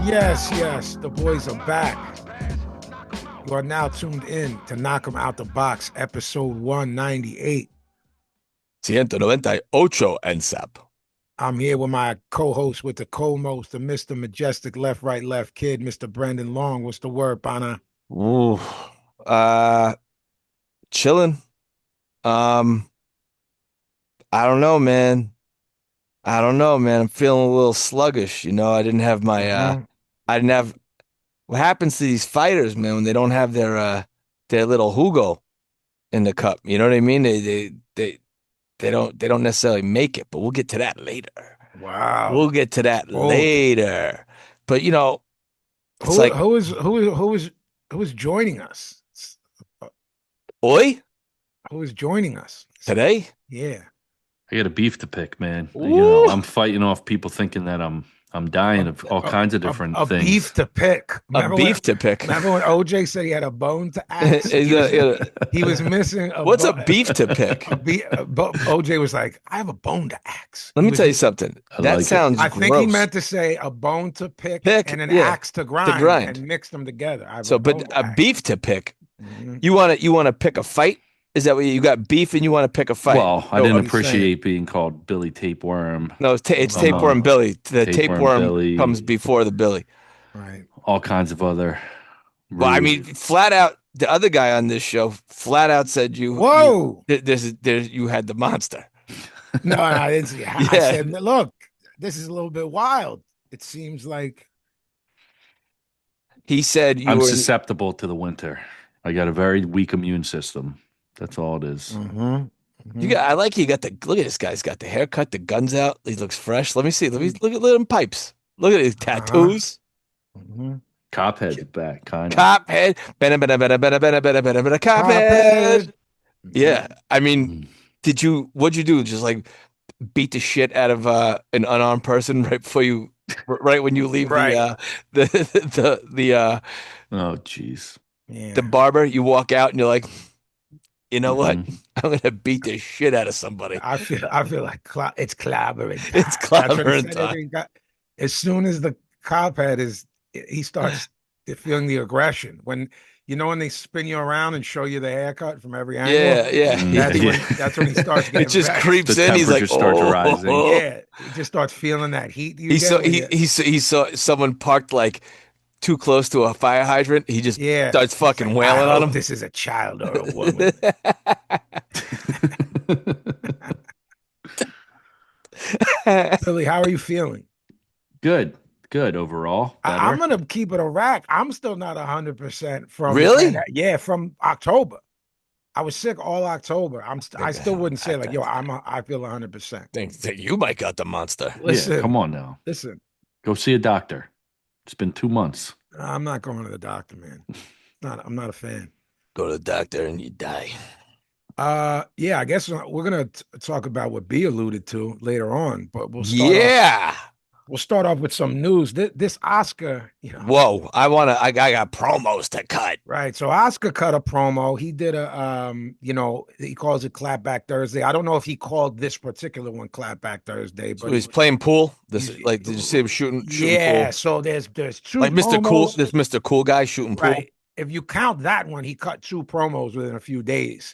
Yes, the boys are back. You are now tuned in to Knock 'em Out the Box, episode 198. 198 NSAP. I'm here with my co-host with the co-most, the Mr. Majestic Left, Right, Left Kid, Mr. Brendan Long. What's the word, Bana? Ooh, uh, chilling. Um, I don't know, man. I'm feeling a little sluggish. I didn't have Mhm. I didn't have. What happens to these fighters, man, when they don't have their little Hugo in the cup? You know what I mean? They don't necessarily make it, but we'll get to that later. Wow. We'll get to that Bold. later. But it's Who like, who is who is joining us? oi, Who is joining us? today. Yeah. I got a beef to pick, man. Ooh, I'm fighting off people thinking that I'm dying of all A, kinds of a, different a beef things. to pick. a beef to pick. Remember when OJ said he had a bone to axe? Is a- He was missing a What's a bone. beef to pick? OJ was like, I have a bone to axe. Let He me was, tell you something. I That like it. sounds I think he gross. meant to say a bone to pick Pick, and an yeah, axe to to grind grind. and mix them together. I have a So, but bone to a axe. beef to pick. Mhm. You want to pick a fight? Is that what you got beef and you want to pick a fight? Well, I No, didn't what he's saying. appreciate being called Billy Tapeworm. no, it's Oh, tapeworm Billy. The Tapeworm tapeworm Billy, comes before the Billy. right. all kinds of other Well, I rude. mean, flat out, the other guy on this show flat out said Whoa. you had the monster. No, I didn't see. I Yeah, said, look, this is a little bit wild. It seems like, he said you I'm were. susceptible to the winter. I got a very weak immune system. That's all it is. mhm, You mhm. got. I like you got the look at this guy's got the haircut, the guns out. He looks fresh. Let me see. Let me look at them pipes. Look at his Uh-huh. tattoos. Mhm. Cop head's back, kind of. Cop head. Bada, cop head. Cophead. Yeah. Mhm. I mean, what'd you do? Just like beat the shit out of an unarmed person right when you leave Right. the Oh, jeez. the Yeah. barber, you walk out and you're like, you know what? Mhm. I'm gonna beat the shit out of somebody. I feel like it's clobbering It's time. That's what he clobbering said. time. As soon as the cop head he starts feeling the aggression. When they spin you around and show you the haircut from every angle, Yeah, yeah, Mm, yeah. that's when he starts It getting just vexed. creeps the in. He's like, temperature starts rising. Yeah, he just starts feeling that heat you He saw get when you. he saw someone parked like too close to a fire hydrant. He just Yeah, starts he's fucking like, I wailing on hope him. this is a child or a woman. Billy, how are you feeling? Good, good overall. I'm Better. gonna keep it a rack. I'm still not 100% from Really? yeah, from October. I was sick all October. I still wouldn't say like, yo, I feel 100%. Think you might got the monster. Yeah, Listen, come on now. listen. Go see a doctor. It's been 2 months. I'm not going to the doctor, man. I'm not a fan. Go to the doctor and you die. Yeah, I guess we're gonna talk about what B alluded to later on, but Yeah. we'll start off with some news. This Oscar, Whoa. I got promos to cut. right. So Oscar cut a promo. He did he calls it Clapback Thursday. I don't know if he called this particular one Clapback Thursday, So but he's playing pool. he's Did you see him shooting yeah. pool? So there's two Like Mr. Cool, promos, this Mr. Cool guy shooting pool. right? If you count that one, he cut two promos within a few days.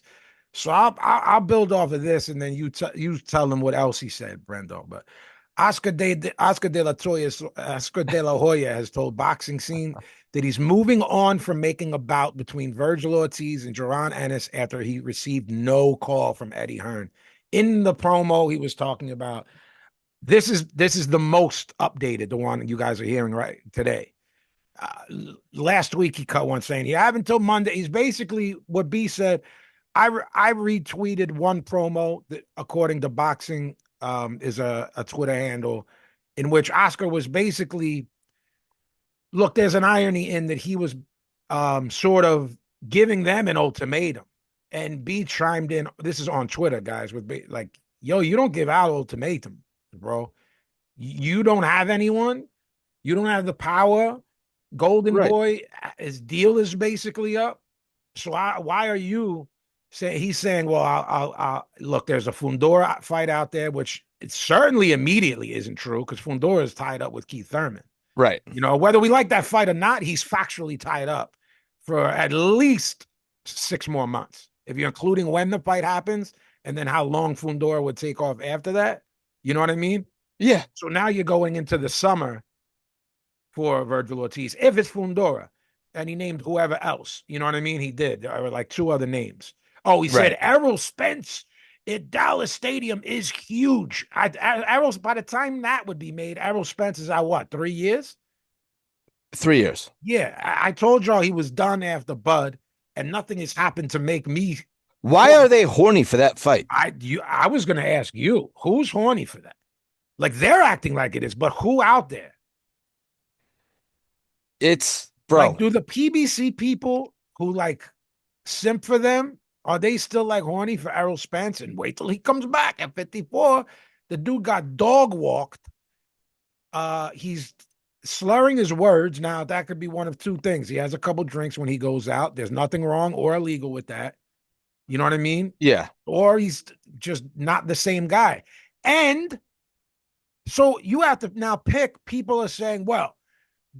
So I'll build off of this, and then you tell them what else he said, Brendo. But Oscar de la Hoya has told Boxing Scene that he's moving on from making a bout between Virgil Ortiz and Jaron Ennis after he received no call from Eddie Hearn. In the promo, he was talking about this is the most updated, the one you guys are hearing right today. Last week he cut one saying, "You have until Monday." He's basically what B said. I retweeted one promo that, according to Boxing, is a Twitter handle, in which Oscar was basically, look, there's an irony in that he was sort of giving them an ultimatum, and B chimed in. This is on Twitter, guys, with B, like, yo, you don't give out ultimatum, bro. You don't have anyone. You don't have the power. Golden Right. Boy, his deal is basically up. So why are you saying? He's saying, well, I'll look. There's a Fundora fight out there, which it certainly immediately isn't true because Fundora is tied up with Keith Thurman. Right. You know, whether we like that fight or not, he's factually tied up for at least 6 more months. If you're including when the fight happens and then how long Fundora would take off after that. You know what I mean? Yeah. So now you're going into the summer for Virgil Ortiz, if it's Fundora. And he named whoever else. You know what I mean? He did. There were like 2 other names. Oh, he said Errol Spence at Dallas Stadium is huge. Errol, by the time that would be made, Errol Spence is at what, 3 years? 3 years. Yeah, I told y'all he was done after Bud, and nothing has happened to make me. Why are they horny for that fight? I was going to ask you, who's horny for that? Like, they're acting like it is, but who out there? It's, bro. Like, do the PBC people who like simp for them, are they still like horny for Errol Spence? And wait till he comes back at 54. The dude got dog walked. He's slurring his words. Now, that could be one of 2 things. He has a couple drinks when he goes out. There's nothing wrong or illegal with that. You know what I mean? Yeah. Or he's just not the same guy. And so you have to now pick. People are saying, well,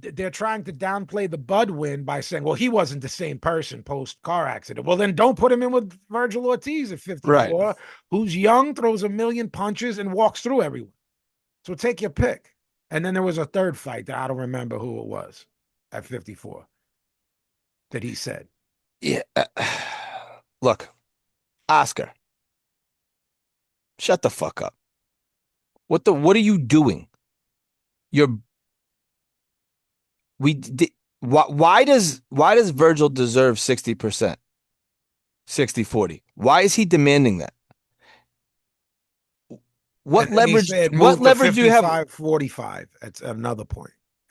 they're trying to downplay the Bud win by saying, well, he wasn't the same person post car accident. Well, then don't put him in with Virgil Ortiz at 54, right, who's young, throws a million punches, and walks through everyone. So take your pick. And then there was a third fight that I don't remember who it was at 54 that he said. Yeah. Look, Oscar, shut the fuck up. What are you doing? Why does Virgil deserve 60%? 60-40? Why is he demanding that? What leverage do you have? 45. That's another point.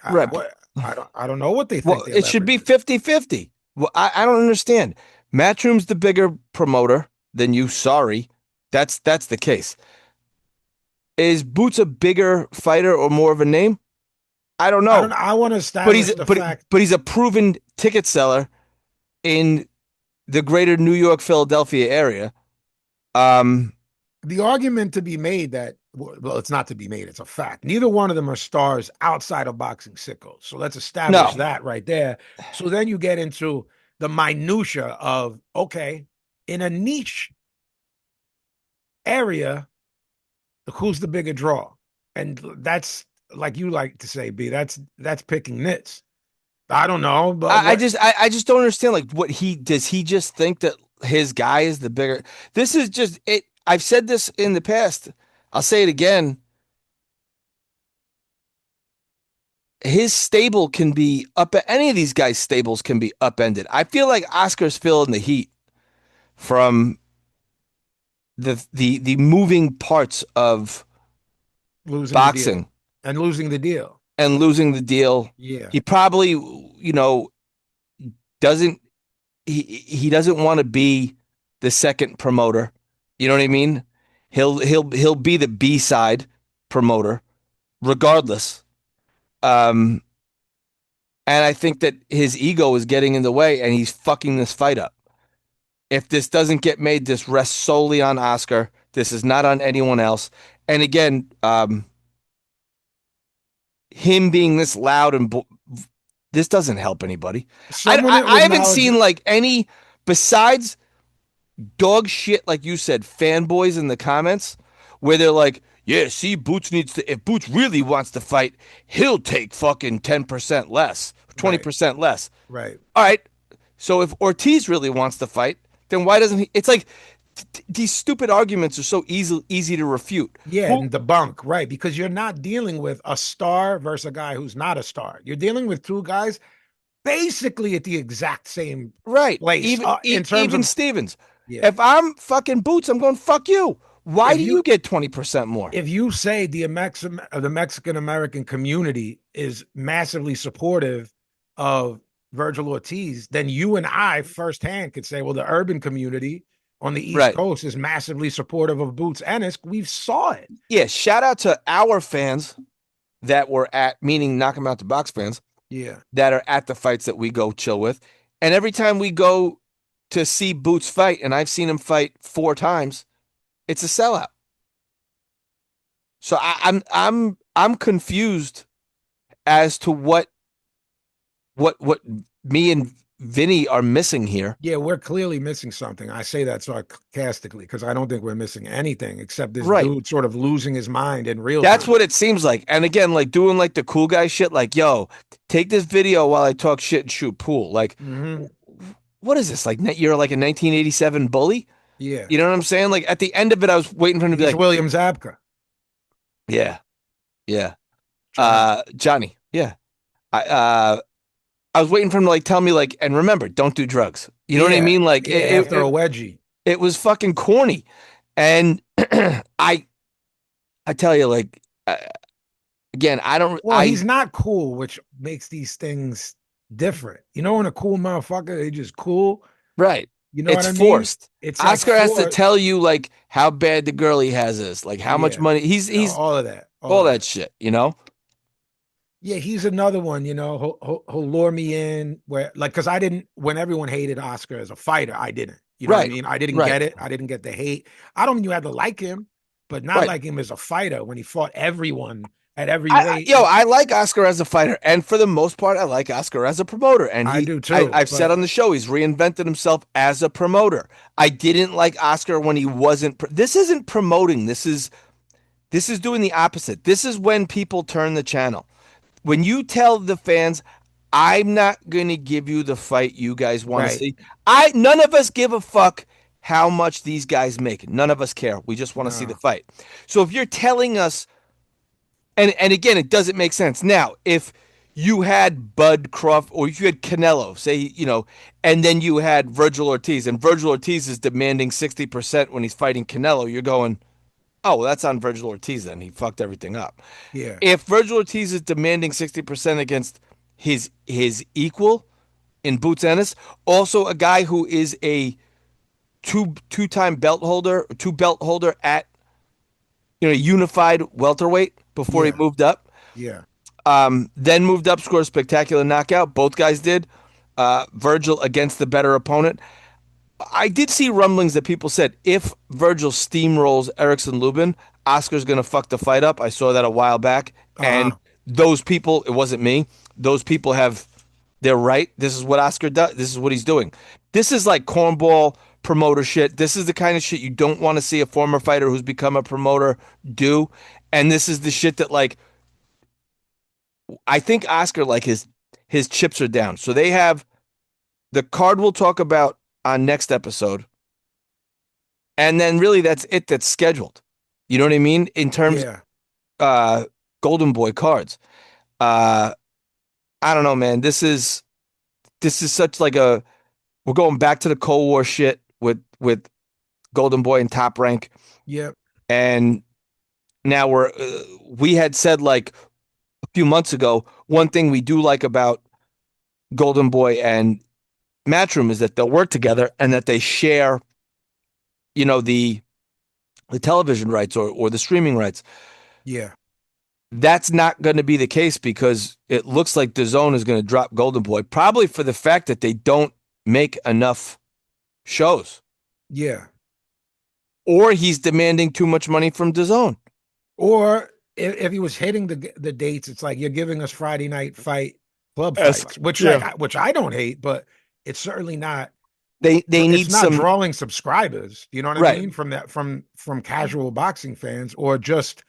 Right. I don't know what they think. Well, it should be 50-50. Well, I don't understand. Matchroom's the bigger promoter than you. Sorry. That's the case. Is Boots a bigger fighter or more of a name? I don't know. I want to establish but he's a proven ticket seller in the greater New York, Philadelphia area. The argument to be made that, well, it's not to be made, it's a fact. Neither one of them are stars outside of boxing sickos. So let's establish that right there. So then you get into the minutia of, okay, in a niche area, who's the bigger draw? And that's, like you like to say, B, that's picking nits. I don't know, but I just don't understand. Like, does he just think that his guy is the bigger? This is just it. I've said this in the past. I'll say it again. His stable can be up. Any of these guys' stables can be upended. I feel like Oscar's feeling the heat from the moving parts of losing boxing and losing the deal. Yeah. He probably, doesn't want to be the second promoter. You know what I mean? He'll be the B-side promoter regardless. And I think that his ego is getting in the way and he's fucking this fight up. If this doesn't get made, this rests solely on Oscar. This is not on anyone else. And again, him being this loud and this doesn't help anybody. I haven't seen like any besides dog shit, like you said, fanboys in the comments where they're like, yeah, see, Boots if Boots really wants to fight, he'll take fucking 10% less, 20% less. Right. All right. So if Ortiz really wants to fight, then why doesn't he? It's like these stupid arguments are so easy to refute. Yeah, and debunk, right? Because you're not dealing with a star versus a guy who's not a star. You're dealing with 2 guys basically at the exact same place. Even Stevens. Yeah. If I'm fucking Boots, I'm going, fuck you. Why do you get 20% more? If you say the Mexican-American community is massively supportive of Virgil Ortiz, then you and I firsthand could say, well, the urban community on the East Coast is massively supportive of Boots Ennis. We saw it. Yeah, shout out to our fans that were meaning Knock 'em Out the Box fans. Yeah. That are at the fights that we go chill with. And every time we go to see Boots fight, and I've seen him fight 4 times, it's a sellout. So I'm confused as to what me and Vinny are missing here. Yeah, we're clearly missing something. I say that sarcastically because I don't think we're missing anything except this Right. dude sort of losing his mind in real That's time. what it seems like. And again, like doing like the cool guy shit, like, yo, take this video while I talk shit and shoot pool. Like, what is this? Like, you're like a 1987 bully? Yeah. You know what I'm saying? Like, at the end of it, I was waiting for him to be He's like, William Zabka. yeah, yeah. Johnny. Johnny, yeah. I was waiting for him to like tell me like, and remember, don't do drugs. You know what I mean? Like, after a wedgie. it was fucking corny. And I tell you, like, again, Well, he's not cool, which makes these things different. You know, when a cool motherfucker, they just cool. right. You know It's what I mean? forced. It's Oscar like has to tell you like how bad the girl he has is, like how much money he's all of that, all that shit, you know? Yeah, he's another one, you know, he'll lure me in where like because I didn't when everyone hated Oscar as a fighter, I didn't. You know what I Right. mean? I didn't Right. get it. I didn't get the hate. I don't even have to like him, but not Right. like him as a fighter when he fought everyone at every weight. I like Oscar as a fighter, and for the most part, I like Oscar as a promoter. And I do too. I've said on the show, he's reinvented himself as a promoter. I didn't like Oscar when he wasn't. This isn't promoting. This is doing the opposite. This is when people turn the channel. When you tell the fans, I'm not going to give you the fight you guys want to see. None of us give a fuck how much these guys make. None of us care. We just want to see the fight. So if you're telling us, and again, it doesn't make sense. Now, if you had Bud Crawford or if you had Canelo, say, you know, and then you had Virgil Ortiz, and Virgil Ortiz is demanding 60% when he's fighting Canelo, you're going, oh, well, that's on Virgil Ortiz then. He fucked everything up. Yeah. If Virgil Ortiz is demanding 60% against his equal in Boots Ennis, also a guy who is a two-time belt holder at unified welterweight before he moved up. Yeah. Then moved up, scored a spectacular knockout. Both guys did. Virgil against the better opponent. I did see rumblings that people said if Virgil steamrolls Erickson Lubin, Oscar's going to fuck the fight up. I saw that a while back. And those people, it wasn't me, those people they're right. This is what Oscar does. This is what he's doing. This is like cornball promoter shit. This is the kind of shit you don't want to see a former fighter who's become a promoter do. And this is the shit that like, I think Oscar, like his chips are down. So they have the card we'll talk about on next episode. And then really that's it that's scheduled. You know what I mean? In terms of Golden Boy cards. I don't know, man. This is such like we're going back to the Cold War shit with Golden Boy and Top Rank. Yep. And now we had said like a few months ago, one thing we do like about Golden Boy and Matchroom is that they'll work together and that they share, the television rights or the streaming rights. Yeah. That's not going to be the case because it looks like DAZN is going to drop Golden Boy, probably for the fact that they don't make enough shows. Yeah. Or he's demanding too much money from DAZN. Or if he was hitting the dates, it's like you're giving us Friday night fight club fights, which I don't hate, but it's certainly not. They need not drawing subscribers. You know what I mean? From that from casual boxing fans or just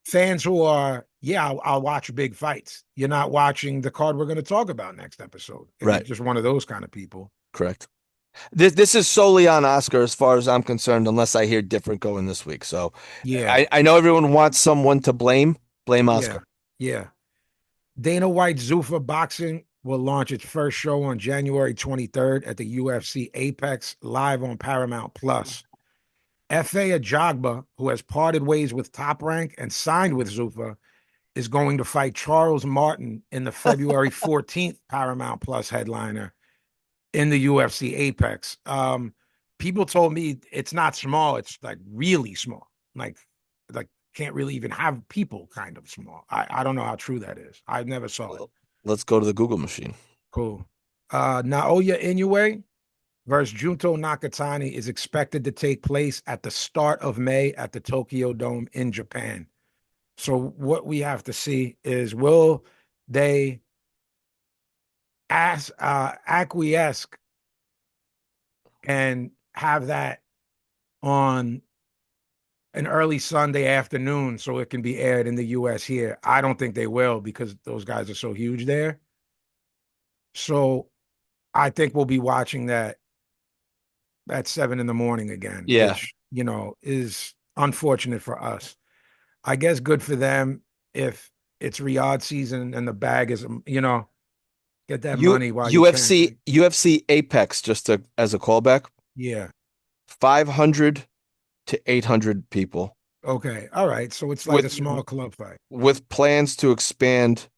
fans who are I'll watch big fights. You're not watching the card we're going to talk about next episode. Right, just one of those kind of people. Correct. This is solely on Oscar as far as I'm concerned, unless I hear different going this week. So I know everyone wants someone to blame Oscar. Yeah. Dana White Zuffa Boxing will launch its first show on January 23rd at the UFC Apex live on Paramount Plus. F.A. Ajagba, who has parted ways with Top Rank and signed with Zuffa, is going to fight Charles Martin in the February 14th Paramount Plus headliner in the UFC Apex. People told me it's not small. It's like really small. Like can't really even have people kind of small. I don't know how true that is. I never saw it. Let's go to the Google machine. Cool. Naoya Inoue versus Junto Nakatani is expected to take place at the start of May at the Tokyo Dome in Japan. So what we have to see is will they acquiesce and have that on an early Sunday afternoon so it can be aired in the US here. I don't think they will because those guys are so huge there. So I think we'll be watching that at 7 in the morning again, Yeah. which, is unfortunate for us. I guess good for them if it's Riyadh season and the bag is, get that money while you can. UFC Apex, just as a callback, Yeah. 500 to 800 people Okay. All right. So it's like a with small club fight. with plans to expand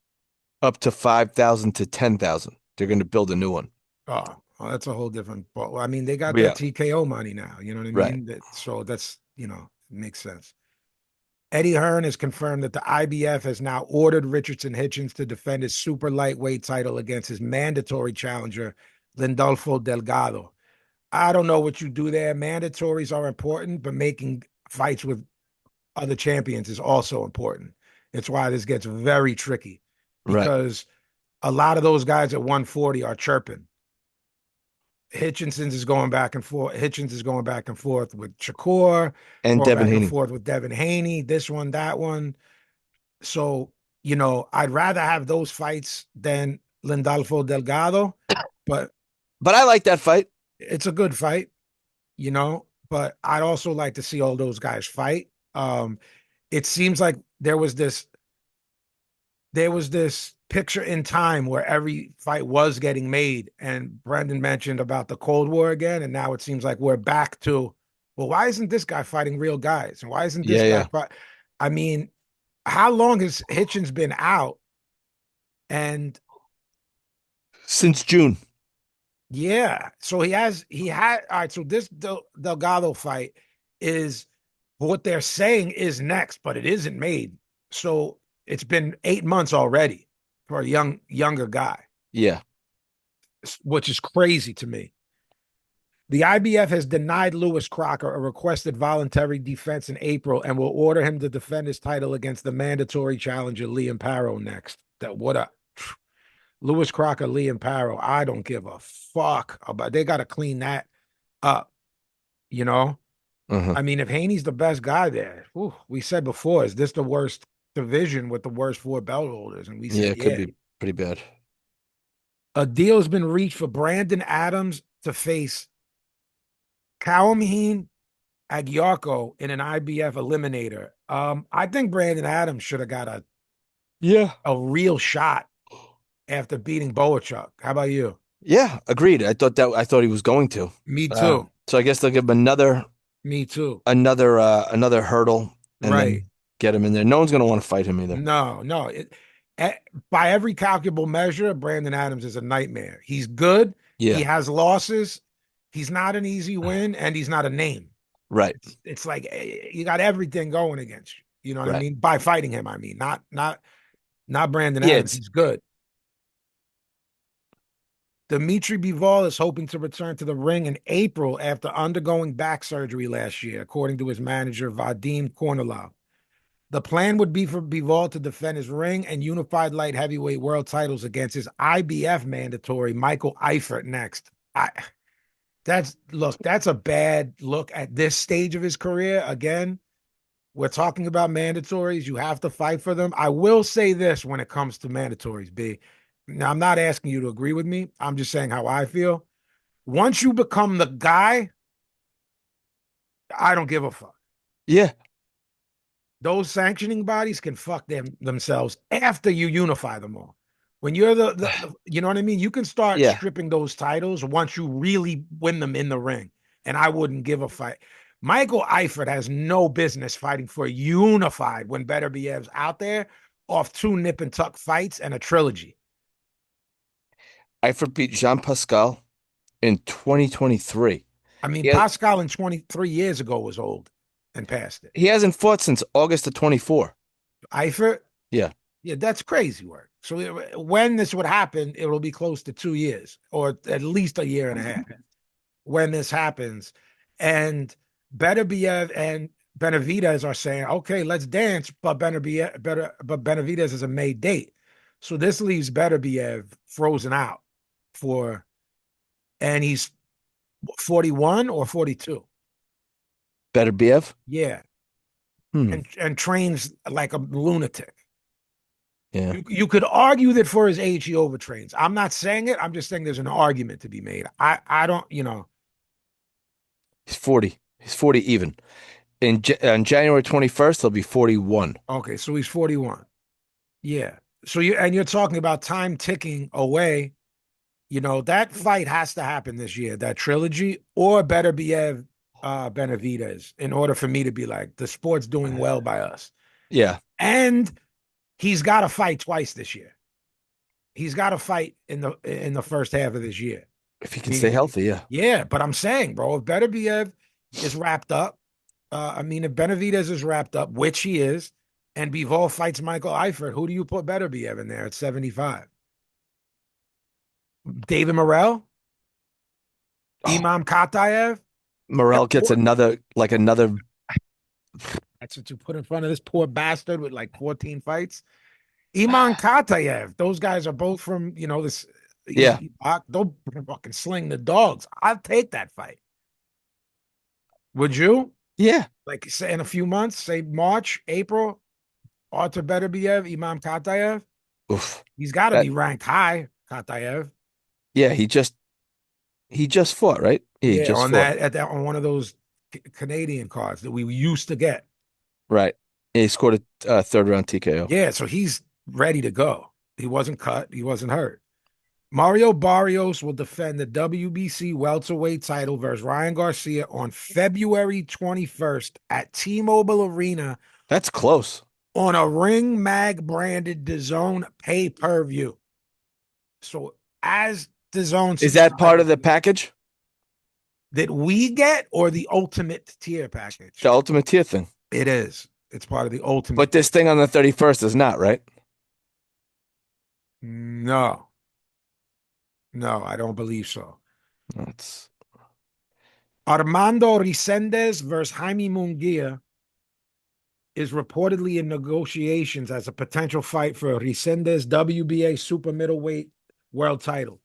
up to 5,000 to 10,000. They're going to build a new one. Oh, well, that's a whole different. Well, I mean, they got that Yeah, TKO money now. You know what I right. mean? So that's, makes sense. Eddie Hearn has confirmed that the IBF has now ordered Richardson Hitchens to defend his super lightweight title against his mandatory challenger, Lindolfo Delgado. I don't know what you do there. Mandatories are important, but making fights with other champions is also important. It's why this gets very tricky Right. because a lot of those guys at 140 are chirping. Hitchens is going back and forth. Hitchens is going back and forth with Shakur, And going Devin back and Haney. forth with Devin Haney, this one, that one. So, I'd rather have those fights than Lindolfo Delgado, but But I like that fight. it's a good fight, but I'd also like to see all those guys fight. It seems like there was this picture in time where every fight was getting made. And Brendan mentioned about the Cold War again. And now it seems like we're back to, well, why isn't this guy fighting real guys? And why isn't this Yeah, guy yeah. fight? I mean, how long has Hitchens been out? And Since June. yeah, so all right. So this Delgado fight is what they're saying is next, but it isn't made. So it's been 8 months already for a younger guy, Yeah. which is crazy to me. The IBF has denied Lewis Crocker a requested voluntary defense in April and will order him to defend his title against the mandatory challenger Liam Parrow next. That what a Lewis Crocker, Liam Parrow. I don't give a fuck about. They got to clean that up. You know, Uh-huh. I mean, if Haney's the best guy there, we said before, is this the worst division with the worst four belt holders? And we Yeah, said, it could yeah. be pretty bad. A deal's been reached for Brandon Adams to face Kalamhin Agyarko in an IBF eliminator. I think Brandon Adams should have got Yeah. a real shot after beating Boachuk. How about you? Yeah, agreed. I thought he was going to. Me too. So I guess they'll give him another Me too. another hurdle and Right. then get him in there. No one's gonna want to fight him either. No, no. By every calculable measure, Brandon Adams is a nightmare. He's good. He Yeah, has losses. He's not an easy win, and he's not a name. right, It's like you got everything going against you. You know what I right. mean? By fighting him, I mean not Brandon Yeah, Adams. He's good. Dimitri Bivol is hoping to return to the ring in April after undergoing back surgery last year, according to his manager Vadim Kornilov. The plan would be for Bivol to defend his ring and unified light heavyweight world titles against his IBF mandatory Michael Eifert next. That's a bad look at this stage of his career. Again, we're talking about mandatories. You have to fight for them. I will say this when it comes to mandatories, B. Now, I'm not asking you to agree with me. I'm just saying how I feel. Once you become the guy, I don't give a fuck. yeah, Those sanctioning bodies can fuck themselves after you unify them all. When you're you know what I mean? You can start yeah. stripping those titles once you really win them in the ring. And I wouldn't give a fight. Michael Eifert has no business fighting for unified when Beterbiev's out there off 2 nip and tuck fights and a trilogy. Eifert beat Jean Pascal in 2023. I mean, Yeah, Pascal in 23 years ago was old and past it. he hasn't fought since August of 24. Eifert? Yeah, Yeah, that's crazy work. So when this would happen, it'll be close to 2 years or at least a year and a half when this happens. And Beterbiev and Benavidez are saying, okay, let's dance, but Benavidez is a May date. So this leaves Beterbiev frozen out and he's 41 or 42. Beterbiev? Yeah. Hmm. And trains like a lunatic. Yeah. You could argue that for his age, he overtrains. I'm not saying it. I'm just saying there's an argument to be made. I don't, He's 40. He's 40 even. On January 21st, he'll be 41. okay, so he's 41. Yeah. So you're talking about time ticking away. That fight has to happen this year, that trilogy, or Beterbiev Benavidez, in order for me to be like, the sport's doing well by us. Yeah. And he's got to fight twice this year. He's got to fight in the first half of this year. If he can stay healthy, yeah. Yeah, but I'm saying, bro, if Beterbiev is wrapped up, if Benavidez is wrapped up, which he is, and Bivol fights Michael Eifert, who do you put Beterbiev in there at 75? David Morrell? Imam Katayev? Morrell gets another. That's what you put in front of this poor bastard with like 14 fights. Iman Katayev. Those guys are both from, this. Yeah. They'll fucking sling the dogs. I'll take that fight. Would you? Yeah. Like, say in a few months, say March, April, Artur Beterbiev, Imam Katayev. Oof. He's got to be ranked high, Katayev. Yeah, he just fought, right? He just on fought. on one of those Canadian cards that we used to get. Right. Yeah, he scored a third round TKO. Yeah, so he's ready to go. He wasn't cut. He wasn't hurt. Mario Barrios will defend the WBC welterweight title versus Ryan Garcia on February 21st at T-Mobile Arena. That's close. On a Ring Mag branded DAZN pay-per-view. So as DAZN, is that part of the package that we get, or the ultimate tier package? The ultimate tier thing. It is. It's part of the ultimate. But this thing on the 31st is not, right? No, I don't believe so. That's Armando Resendez versus Jaime Munguia is reportedly in negotiations as a potential fight for Resendez WBA super middleweight world title.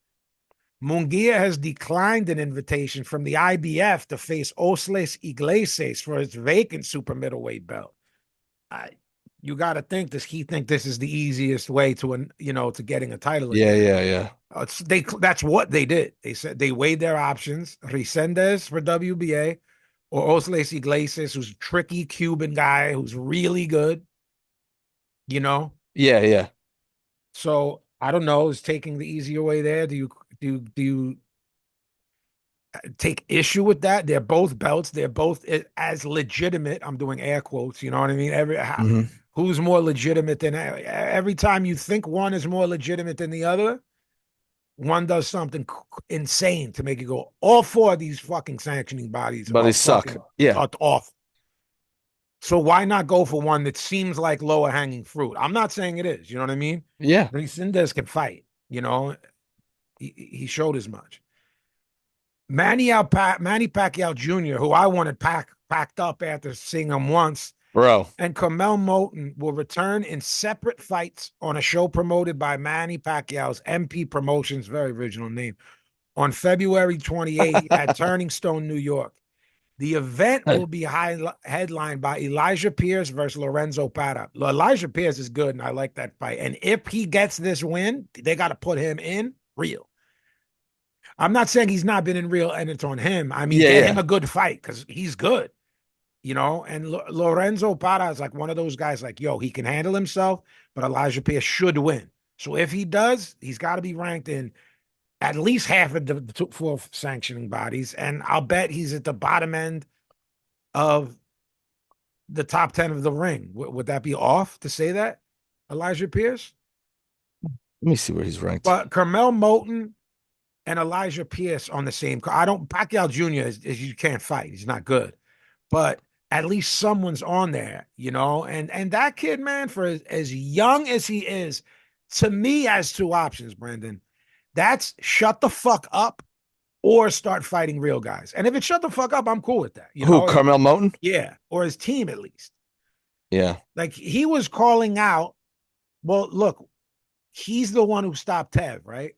Munguia has declined an invitation from the IBF to face Osles Iglesias for his vacant super middleweight belt. You got to think this. He think this is the easiest way to getting a title. Yeah. That's what they did. They said they weighed their options: Resendez for WBA, or Osles Iglesias, who's a tricky Cuban guy who's really good. Yeah. So I don't know. Is taking the easier way there? Do you take issue with that? They're both belts. They're both as legitimate. I'm doing air quotes. You know what I mean? Who's more legitimate than every time you think one is more legitimate than the other? One does something insane to make you go. All four of these fucking sanctioning bodies, but they suck. Yeah, off. So why not go for one that seems like lower hanging fruit? I'm not saying it is. You know what I mean? Yeah. Resendez can fight. He showed as much. Manny Pacquiao Jr., who I wanted packed up after seeing him once, bro, and Carmel Moulton will return in separate fights on a show promoted by Manny Pacquiao's MP Promotions, very original name, on February 28th at Turning Stone, New York. The event will be headlined by Elijah Pierce versus Lorenzo Parra. Elijah Pierce is good, and I like that fight. And if he gets this win, they got to put him in real. I'm not saying he's not been in real and it's on him. I mean, get him a good fight because he's good, and Lorenzo Parra is like one of those guys like, he can handle himself, but Elijah Pierce should win. So if he does, he's got to be ranked in at least half of the four sanctioning bodies. And I'll bet he's at the bottom end of the top 10 of the ring. Would that be off to say that? Elijah Pierce? Let me see where he's ranked. But Carmel Moulton and Elijah Pierce on the same card. Pacquiao Jr. is you can't fight. He's not good. But at least someone's on there, and that kid, man, for as young as he is, to me has two options, Brandon. That's shut the fuck up or start fighting real guys. And if it's shut the fuck up, I'm cool with that. Carmel Moulton? Yeah. Or his team at least. Yeah. Like he was calling out, well, look, he's the one who stopped Tev, right?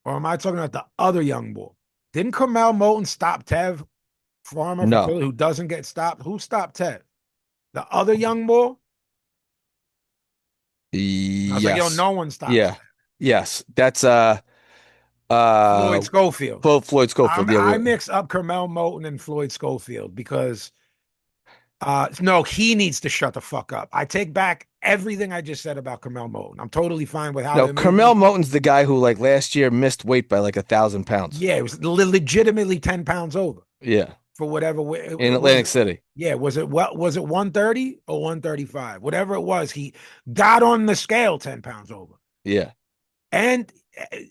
Or am I talking about the other young bull? Didn't Carmel Moulton stop Tev, farmer from No. Philly who doesn't get stopped? Who stopped Tev? The other young bull? I was like, yo, Yes. no one stops Yeah. Tev. Yes. That's Floyd Schofield. Floyd Schofield. Yeah. I mix up Carmel Moulton and Floyd Schofield because no, he needs to shut the fuck up. I take back everything I just said about Carmel Moulton. I'm totally fine with how No, they're Carmel moving. Moulton's the guy who like last year missed weight by like 1,000 pounds. Yeah, it was legitimately 10 pounds over Yeah. for whatever In it was. Atlantic City. Yeah, was it 130 or 135? Whatever it was, he got on the scale 10 pounds over. Yeah. And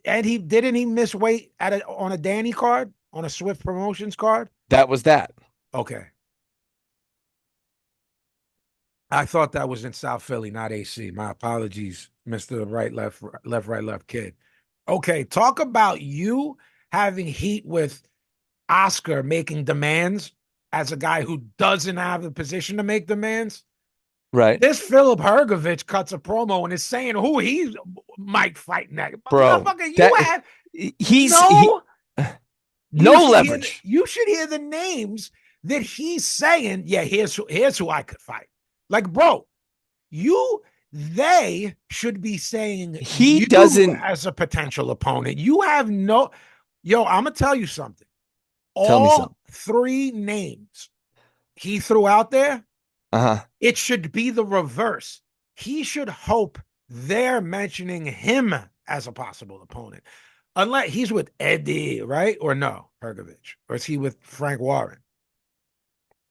he miss weight on a Danny card, on a Swift Promotions card? That was that. Okay. I thought that was in South Philly, not AC. My apologies, Mr. Right, left, left, right, left kid. Okay, talk about you having heat with Oscar making demands as a guy who doesn't have the position to make demands. Right. This Philip Hergovich cuts a promo and is saying who he might fight next. Bro. Motherfucker, you That have no leverage. You should hear the names that he's saying. Yeah, here's who I could fight. Like, bro, they should be saying He you doesn't as a potential opponent. You have no, yo, I'm gonna tell you something. tell me something. All three names he threw out there, Uh-huh. it should be the reverse. He should hope they're mentioning him as a possible opponent. Unless he's with Eddie, right? Or no, Hergovich. Or is he with Frank Warren?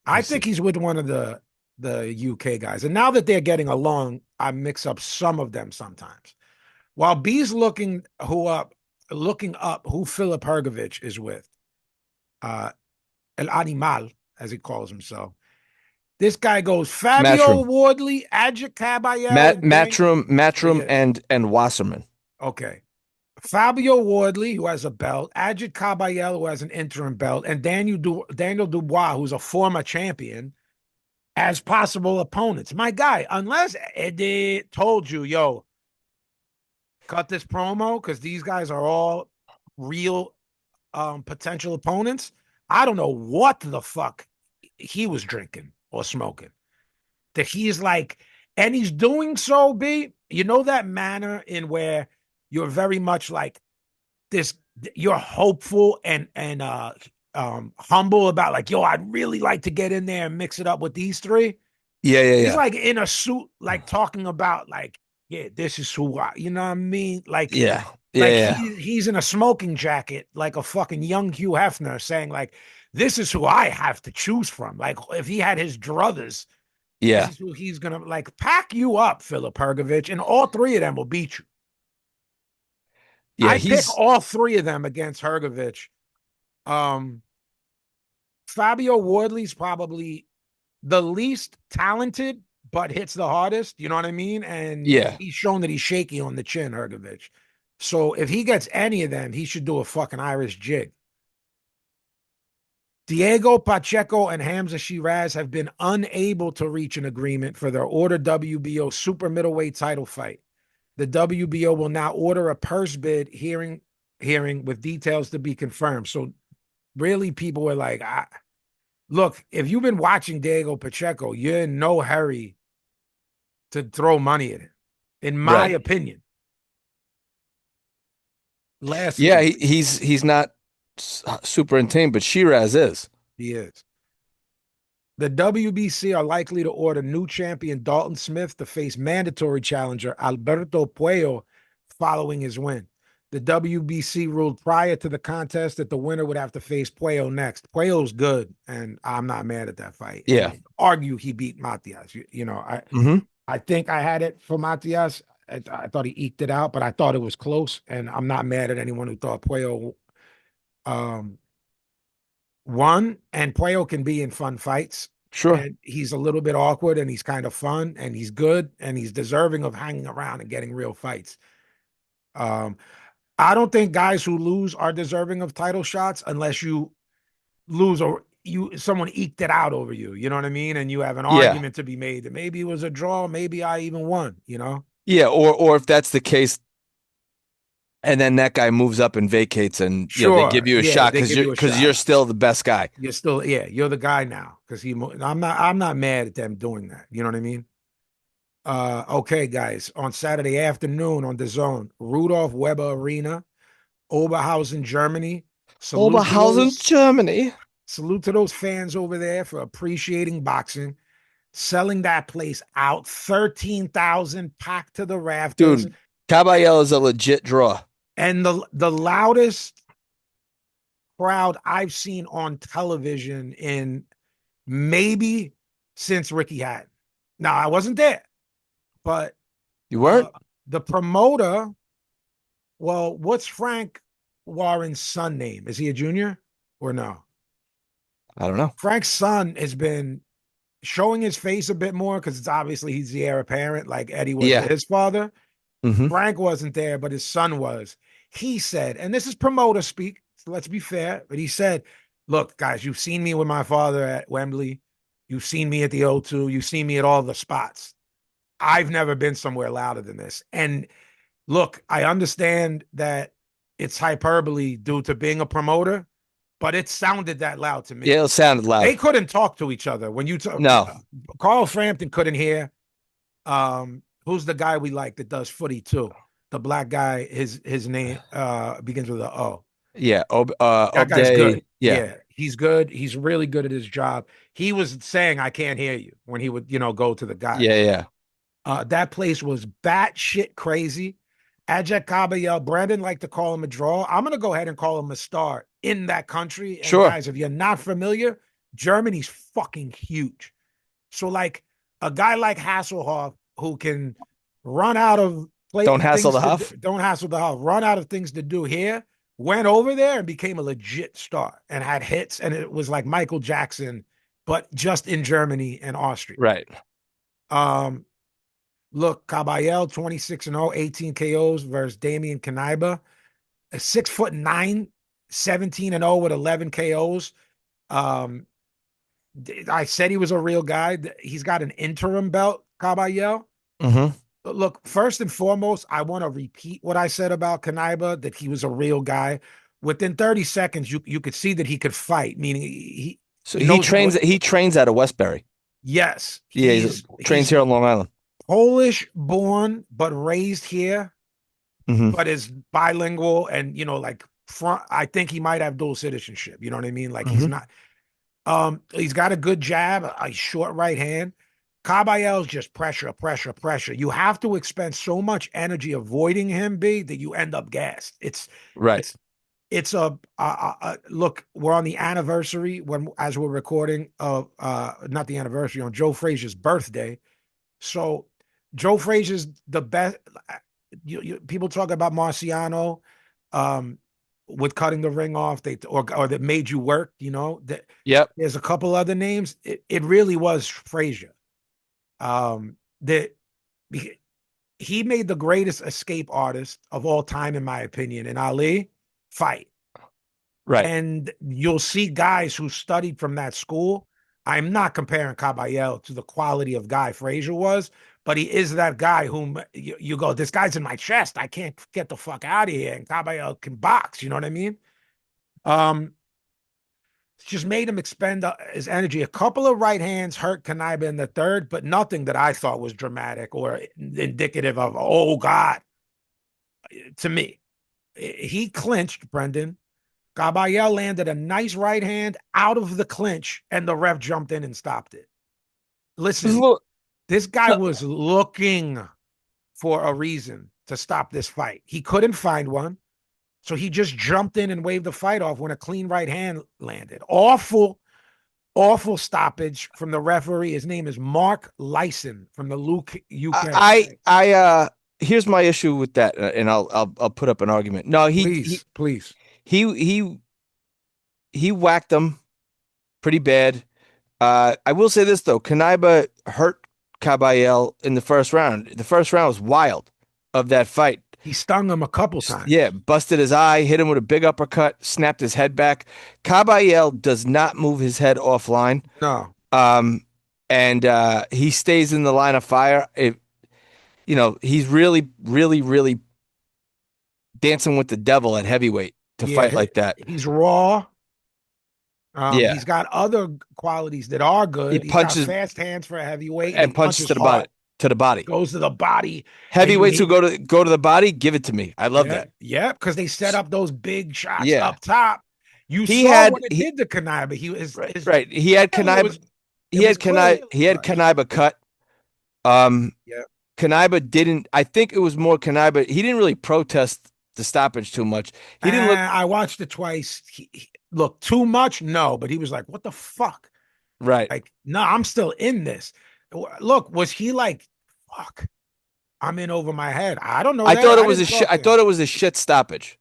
I think he's with one of the UK guys. And now that they're getting along, I mix up some of them sometimes. While B's looking up who Philip Hergovich is with, El Animal, as he calls himself. This guy goes Fabio Matchroom. Wardley, Agit Kabayel, Matchroom and Wasserman. Okay. Fabio Wardley, who has a belt, Agit Kabayel, who has an interim belt, and Daniel Dubois, who's a former champion, as possible opponents. My guy, unless Eddie told you, yo, cut this promo because these guys are all real potential opponents, I don't know what the fuck he was drinking or smoking. That he's like, and he's doing so, B, you know that manner in where you're very much like this, you're hopeful and humble about like, yo, I'd really like to get in there and mix it up with these three. Yeah. He's like in a suit, like talking about like, yeah, this is who I, you know what I mean? Like, Yeah. He's in a smoking jacket, like a fucking young Hugh Hefner, saying like, this is who I have to choose from. Like if he had his druthers, Yeah. this is who he's gonna like pack you up, Philip Hergovich, and all three of them will beat you. Yeah, I pick all three of them against Hergovich. Fabio Wardley's probably the least talented, but hits the hardest. You know what I mean? And he's shown that he's shaky on the chin, Hergovich. So if he gets any of them, he should do a fucking Irish jig. Diego Pacheco and Hamza Shiraz have been unable to reach an agreement for their order WBO super middleweight title fight. The WBO will now order a purse bid hearing with details to be confirmed. So really people were like, look, if you've been watching Diego Pacheco, you're in no hurry to throw money at him, in my opinion. He's not super in tame, but Shiraz is. He is. The WBC are likely to order new champion Dalton Smith to face mandatory challenger Alberto Puello following his win. The WBC ruled prior to the contest that the winner would have to face Puello next. Puello's good, and I'm not mad at that fight. Yeah. Argue he beat Matias. I think I had it for Matias. I thought he eked it out, but I thought it was close, and I'm not mad at anyone who thought Puello won. And Puello can be in fun fights. Sure. And he's a little bit awkward, and he's kind of fun, and he's good, and he's deserving of hanging around and getting real fights. I don't think guys who lose are deserving of title shots unless you lose or someone eked it out over you. You know what I mean? And you have an Yeah. argument to be made that maybe it was a draw, maybe I even won. Yeah, or if that's the case, and then that guy moves up and vacates, and they give Sure, you a yeah, shot they give you a because shot. you're still the best guy. You're still, yeah, you're the guy now because I'm not mad at them doing that. You know what I mean? Okay, guys, on Saturday afternoon on the Zone, Rudolph Weber Arena, Oberhausen, Germany. Salute to Oberhausen, those, Germany. salute to those fans over there for appreciating boxing, selling that place out, 13,000 packed to the rafters, Dude, Kabayel is a legit draw. and the loudest crowd I've seen on television in maybe since Ricky Hatton. Now I wasn't there, but You weren't? the promoter. Well, what's Frank Warren's son name? Is he a junior or no? I don't know. Frank's son has been showing his face a bit more because it's obviously he's the heir apparent, like Eddie was to Yeah. his father. Mm-hmm. Frank wasn't there, but his son was. He said, and this is promoter speak, so let's be fair, but he said, look, guys, you've seen me with my father at Wembley. You've seen me at the O2. You've seen me at all the spots. I've never been somewhere louder than this. And look, I understand that it's hyperbole due to being a promoter, but it sounded that loud to me. Yeah, it sounded loud. They couldn't talk to each other when you talk. No. Carl Frampton couldn't hear. Who's the guy we like that does footy too? The black guy. His name begins with an O. Yeah. That guy's good. Yeah. He's good. He's really good at his job. He was saying, "I can't hear you" when he would, go to the guy. Yeah. That place was batshit crazy. Agit Kabayel, Brandon liked to call him a draw. I'm going to go ahead and call him a star in that country. And Sure. guys, if you're not familiar, Germany's fucking huge. So like a guy like Hasselhoff who can run out of Don't hassle the Huff. Don't hassle the Huff. Run out of things to do here. Went over there and became a legit star and had hits. And it was like Michael Jackson, but just in Germany and Austria. Right. Look, Kabayel, 26-0, 18 KOs versus Damian Kanaiba. 6'9", 17-0 with 11 KOs. I said he was a real guy. He's got an interim belt, Kabayel. Mm-hmm. Look, first and foremost, I want to repeat what I said about Kanaiba, that he was a real guy. Within 30 seconds, you could see that he could fight, meaning he trains out of Westbury. Yes. Yeah, he trains here on Long Island. Polish born, but raised here, mm-hmm. but is bilingual and, I think he might have dual citizenship. You know what I mean? Like mm-hmm. he's not, he's got a good jab, a short right hand. Kabayel's just pressure. You have to expend so much energy avoiding him, that you end up gassed. It's right. It's a look, we're on the anniversary as we're recording of, not the anniversary, on Joe Frazier's birthday. So Joe Frazier's the best. People talk about Marciano with cutting the ring off, or that made you work. That. Yep. There's a couple other names. It really was Frazier. That he made the greatest escape artist of all time, in my opinion, in Ali fight. Right. And you'll see guys who studied from that school. I'm not comparing Kabayel to the quality of guy Frazier was, but he is that guy whom you go, this guy's in my chest. I can't get the fuck out of here. And Kabayel can box. You know what I mean? Just made him expend his energy. A couple of right hands hurt Kanaiba in the third, but nothing that I thought was dramatic or indicative of, oh God, to me. He clinched, Brendan. Kabayel landed a nice right hand out of the clinch, and the ref jumped in and stopped it. Listen, this guy was looking for a reason to stop this fight. He couldn't find one, so he just jumped in and waved the fight off when a clean right hand landed. Awful stoppage from the referee. His name is Mark Lyson from the UK. Here's my issue with that, and I'll put up an argument. No, please. He whacked him pretty bad. I will say this though, Kanaiba hurt Kabayel in the first round. The first round was wild of that fight. He stung him a couple times. Yeah, busted his eye, hit him with a big uppercut, snapped his head back. Kabayel does not move his head offline. No. Um, and he stays in the line of fire. He's really, really, really dancing with the devil at heavyweight to fight Yeah, like that. he's raw. Yeah, He's got other qualities that are he good. He's got punches fast hands for a heavyweight, and he and punches punches to the body. hard. To the body. Goes to the body. Heavyweights who go to the body, give it to me. I love that. Yeah, because they set up those big shots Yeah. up top. You He saw had what it he, did to Kanai, but his right. He had failure Kaniba. it was clearly He had Kaniba cut. Yeah. Kaniba didn't. I think it was more Kaniba. He didn't really protest the stoppage too much. He didn't look I watched it twice. Look, too much, no, but he was like, "What the fuck?" right. Like, no, I'm still in this. Look, was he like, "Fuck, I'm in over my head"? I don't know. I That. thought it I was didn't a shit. talk I to him. thought it was a shit stoppage.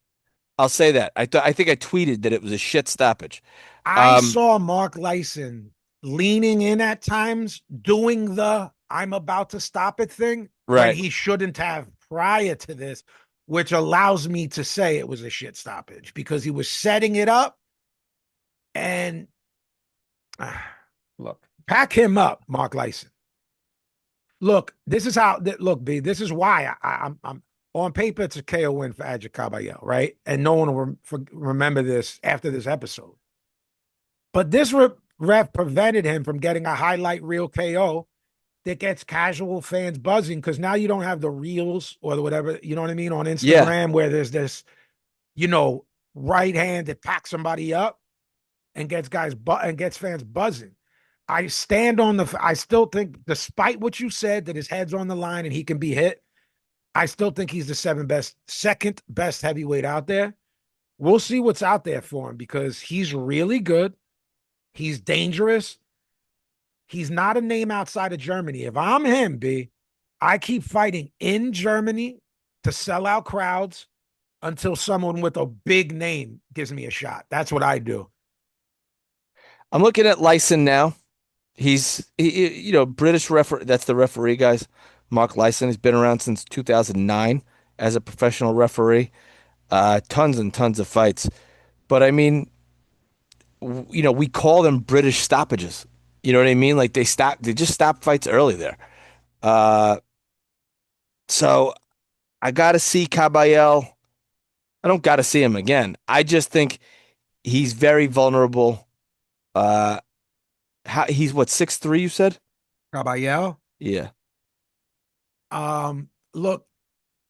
I'll say that. I think I tweeted that it was a shit stoppage. I saw Mark Lyson leaning in at times, doing the "I'm about to stop it" thing when Right. he shouldn't have prior to this, which allows me to say it was a shit stoppage because he was setting it up and Look. pack him up, Mark Lyson. Look, this is how. Look, B. This is why I'm on paper. It's a KO win for Agit Kabayel, right? And no one will remember this after this episode. But this ref prevented him from getting a highlight reel KO that gets casual fans buzzing because now you don't have the reels or the whatever, you know what I mean, on Instagram where there's this, right hand that packs somebody up and gets fans buzzing. I still think, despite what you said, that his head's on the line and he can be hit, I still think he's the second best heavyweight out there. We'll see what's out there for him because he's really good. He's dangerous. He's not a name outside of Germany. If I'm him, B, I keep fighting in Germany to sell out crowds until someone with a big name gives me a shot. That's what I do. I'm looking at Lyson now. British referee. That's the referee, guys. Mark Lyson has been around since 2009 as a professional referee. Tons and tons of fights. But I mean, we call them British stoppages. You know what I mean? Like they just stop fights early there. So I got to see Kabayel. I don't got to see him again. I just think he's very vulnerable. He's what, 6'3", you said? Kabayel? Yeah. Look,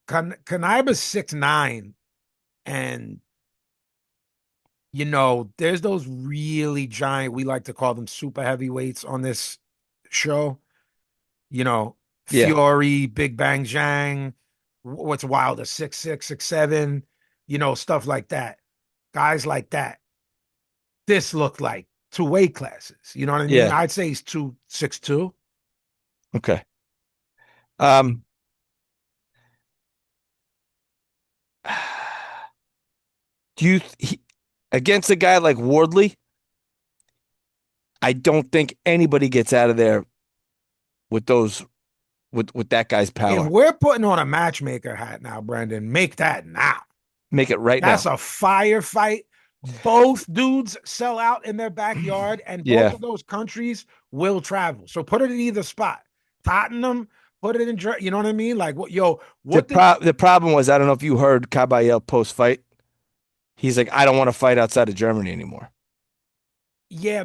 Kanaiba's 6'9", and there's those really giant, we like to call them super heavyweights on this show. Yeah. Fury, Big Bang Zhang, what's wilder, 6'6", 6'7", stuff like that. Guys like that. This looked like two weight classes. You know what I mean? Yeah. I'd say he's 6'2". Okay. Against a guy like Wardley, I don't think anybody gets out of there with that guy's power. If we're putting on a matchmaker hat now, Brendan, make that now. Make it right That's now. a firefight. Both dudes sell out in their backyard, and both of those countries will travel. So put it in either spot. Tottenham, put it in, you know what I mean? Like, the problem was, I don't know if you heard Kabayel post-fight. He's like, I don't want to fight outside of Germany anymore. Yeah.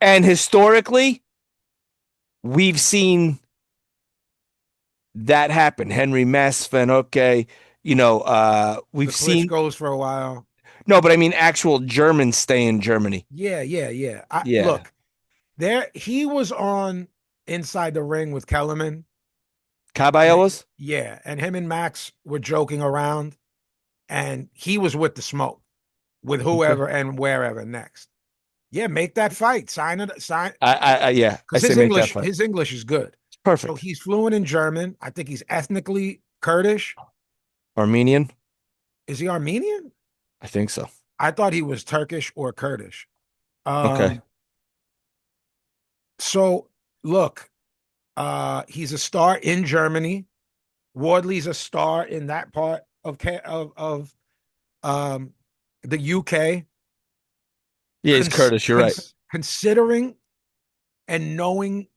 And historically, we've seen that happen. Henry Mess, Van Oke, we've seen goes for a while. No, but I mean actual Germans stay in Germany. Yeah. Yeah. Look, he was on Inside the Ring with Kellerman. Kabayel was? Yeah, and him and Max were joking around, and he was with the smoke with whoever and wherever next. Yeah, make that fight. Sign it. Yeah. Because his English is good. It's perfect. So he's fluent in German. I think he's ethnically Kurdish. Armenian? Is he Armenian? I think so. I thought he was Turkish or Kurdish. Okay. So look, he's a star in Germany. Wardley's a star in that part of the UK, Yeah, he's Curtis. You're right. considering and knowing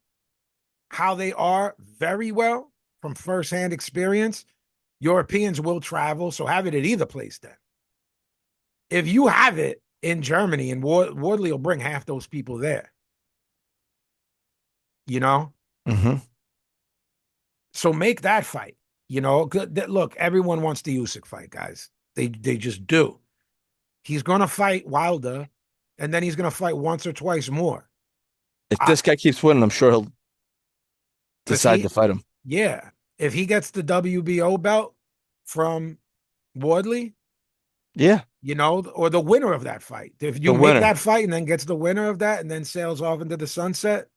how they are very well from firsthand experience, Europeans will travel. So have it at either place then. If you have it in Germany, and Wardley will bring half those people there, you know? Mm-hmm. So make that fight. Look, everyone wants the Usyk fight, guys. They just do. He's going to fight Wilder, and then he's going to fight once or twice more. If this guy keeps winning, I'm sure he'll decide to fight him. Yeah. If he gets the WBO belt from Wardley, yeah, or the winner of that fight. If you make that fight and then gets the winner of that and then sails off into the sunset,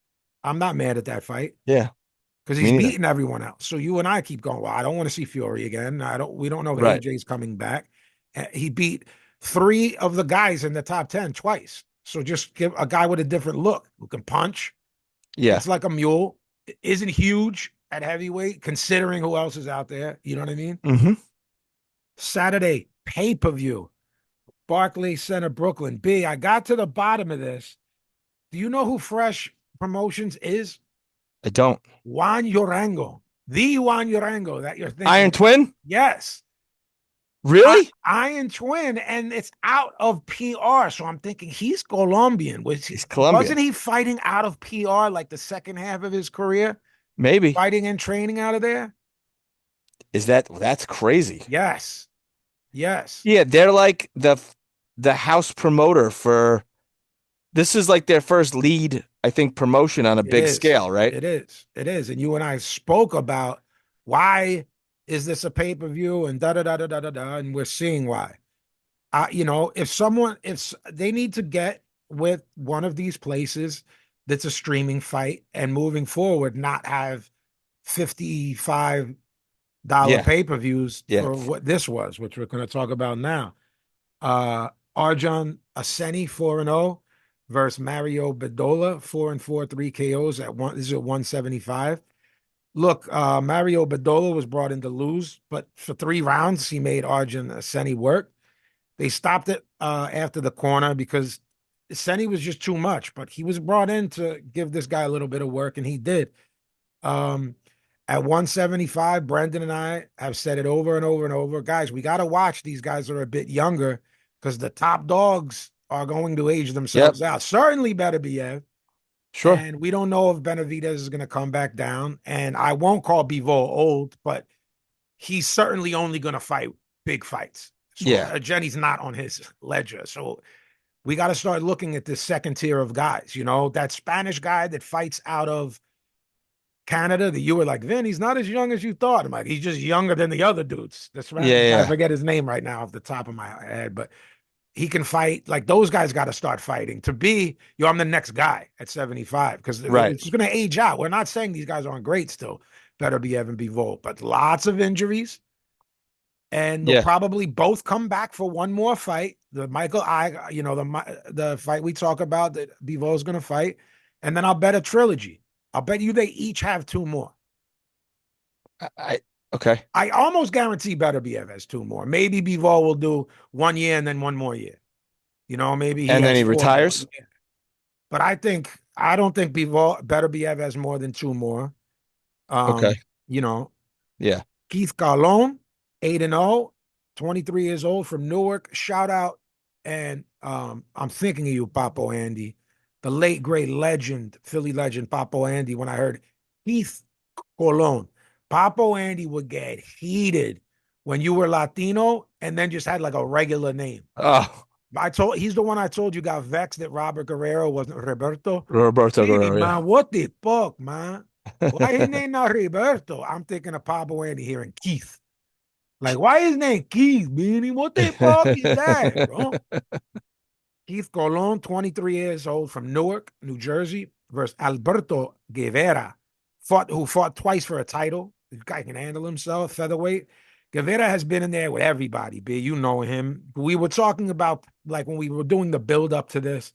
I'm not mad at that fight. Yeah. Because he's beating everyone else. So you and I keep going, well, I don't want to see Fury again. We don't know if AJ's coming back. He beat 3 of the guys in the top 10 twice. So just give a guy with a different look who can punch. Yeah. It's like a mule. Isn't huge at heavyweight, considering who else is out there. You know what I mean? Mm-hmm. Saturday, pay-per-view. Barclays Center, Brooklyn. B, I got to the bottom of this. Do you know who Fresh Promotions is? I don't. Juan Yorango. The Juan Yorango that you're thinking. Iron Twin? Yes. Really? Iron Twin, and it's out of PR. So I'm thinking he's Colombian. He's Colombian. Wasn't he fighting out of PR like the second half of his career? Maybe. Fighting and training out of there? That's crazy. Yes. Yes. Yeah, they're like the house promoter for, this is like their first lead, I think, promotion on a big scale, right? It is. And you and I spoke about why is this a pay-per-view and da-da-da-da-da-da, and we're seeing why. If they need to get with one of these places that's a streaming fight and moving forward, not have $55 pay-per-views for what this was, which we're going to talk about now. Arjan Aseni 4-0 versus Mario Bedolla 4-4, 3 KOs at one. This is at 175. Look, Mario Bedolla was brought in to lose, but for 3 rounds he made Arjan Aseni work. They stopped it after the corner because Aseni was just too much, but he was brought in to give this guy a little bit of work, and he did. At 175, Brendan and I have said it over and over and over. Guys, we got to watch. These guys are a bit younger because the top dogs are going to age themselves out. Certainly Beterbiev. Sure. And we don't know if Benavidez is going to come back down. And I won't call Bivol old, but he's certainly only going to fight big fights. So Jenny's not on his ledger. So we got to start looking at this second tier of guys. That Spanish guy that fights out of Canada that you were like, Vin, he's not as young as you thought. I'm like, he's just younger than the other dudes. That's right. I forget his name right now off the top of my head, but he can fight. Like, those guys got to start fighting to be, I'm the next guy at 75 because it's going to age out. We're not saying these guys aren't great still. Beterbiev and Bivol, but lots of injuries. And they'll probably both come back for one more fight. The fight we talk about that Bivol's going to fight. And then I'll bet a trilogy. I'll bet you they each have 2 more. Okay. I almost guarantee Beterbiev has 2 more. Maybe Bivol will do 1 year and then 1 more year. Maybe and then he retires. But I don't think Beterbiev has more than 2 more. Okay. Keith Garlone, 8-0, 23 years old from Newark. Shout out. And I'm thinking of you, Papo Andy. The late, great legend, Philly legend, Papo Andy, when I heard Keith Colon. Papo Andy would get heated when you were Latino and then just had like a regular name. Oh. He's the one I told you got vexed that Robert Guerrero wasn't Roberto. Roberto Guerrero, man, what the fuck, man? Why his name not Roberto? I'm thinking of Papo Andy hearing Keith. Like, why his name Keith, Beanie? What the fuck is that, bro? Keith Colon, 23 years old from Newark, New Jersey, versus Alberto Guevara, who fought twice for a title. This guy can handle himself, featherweight. Guevara has been in there with everybody, B. You know him. We were talking about, like, when we were doing the build-up to this,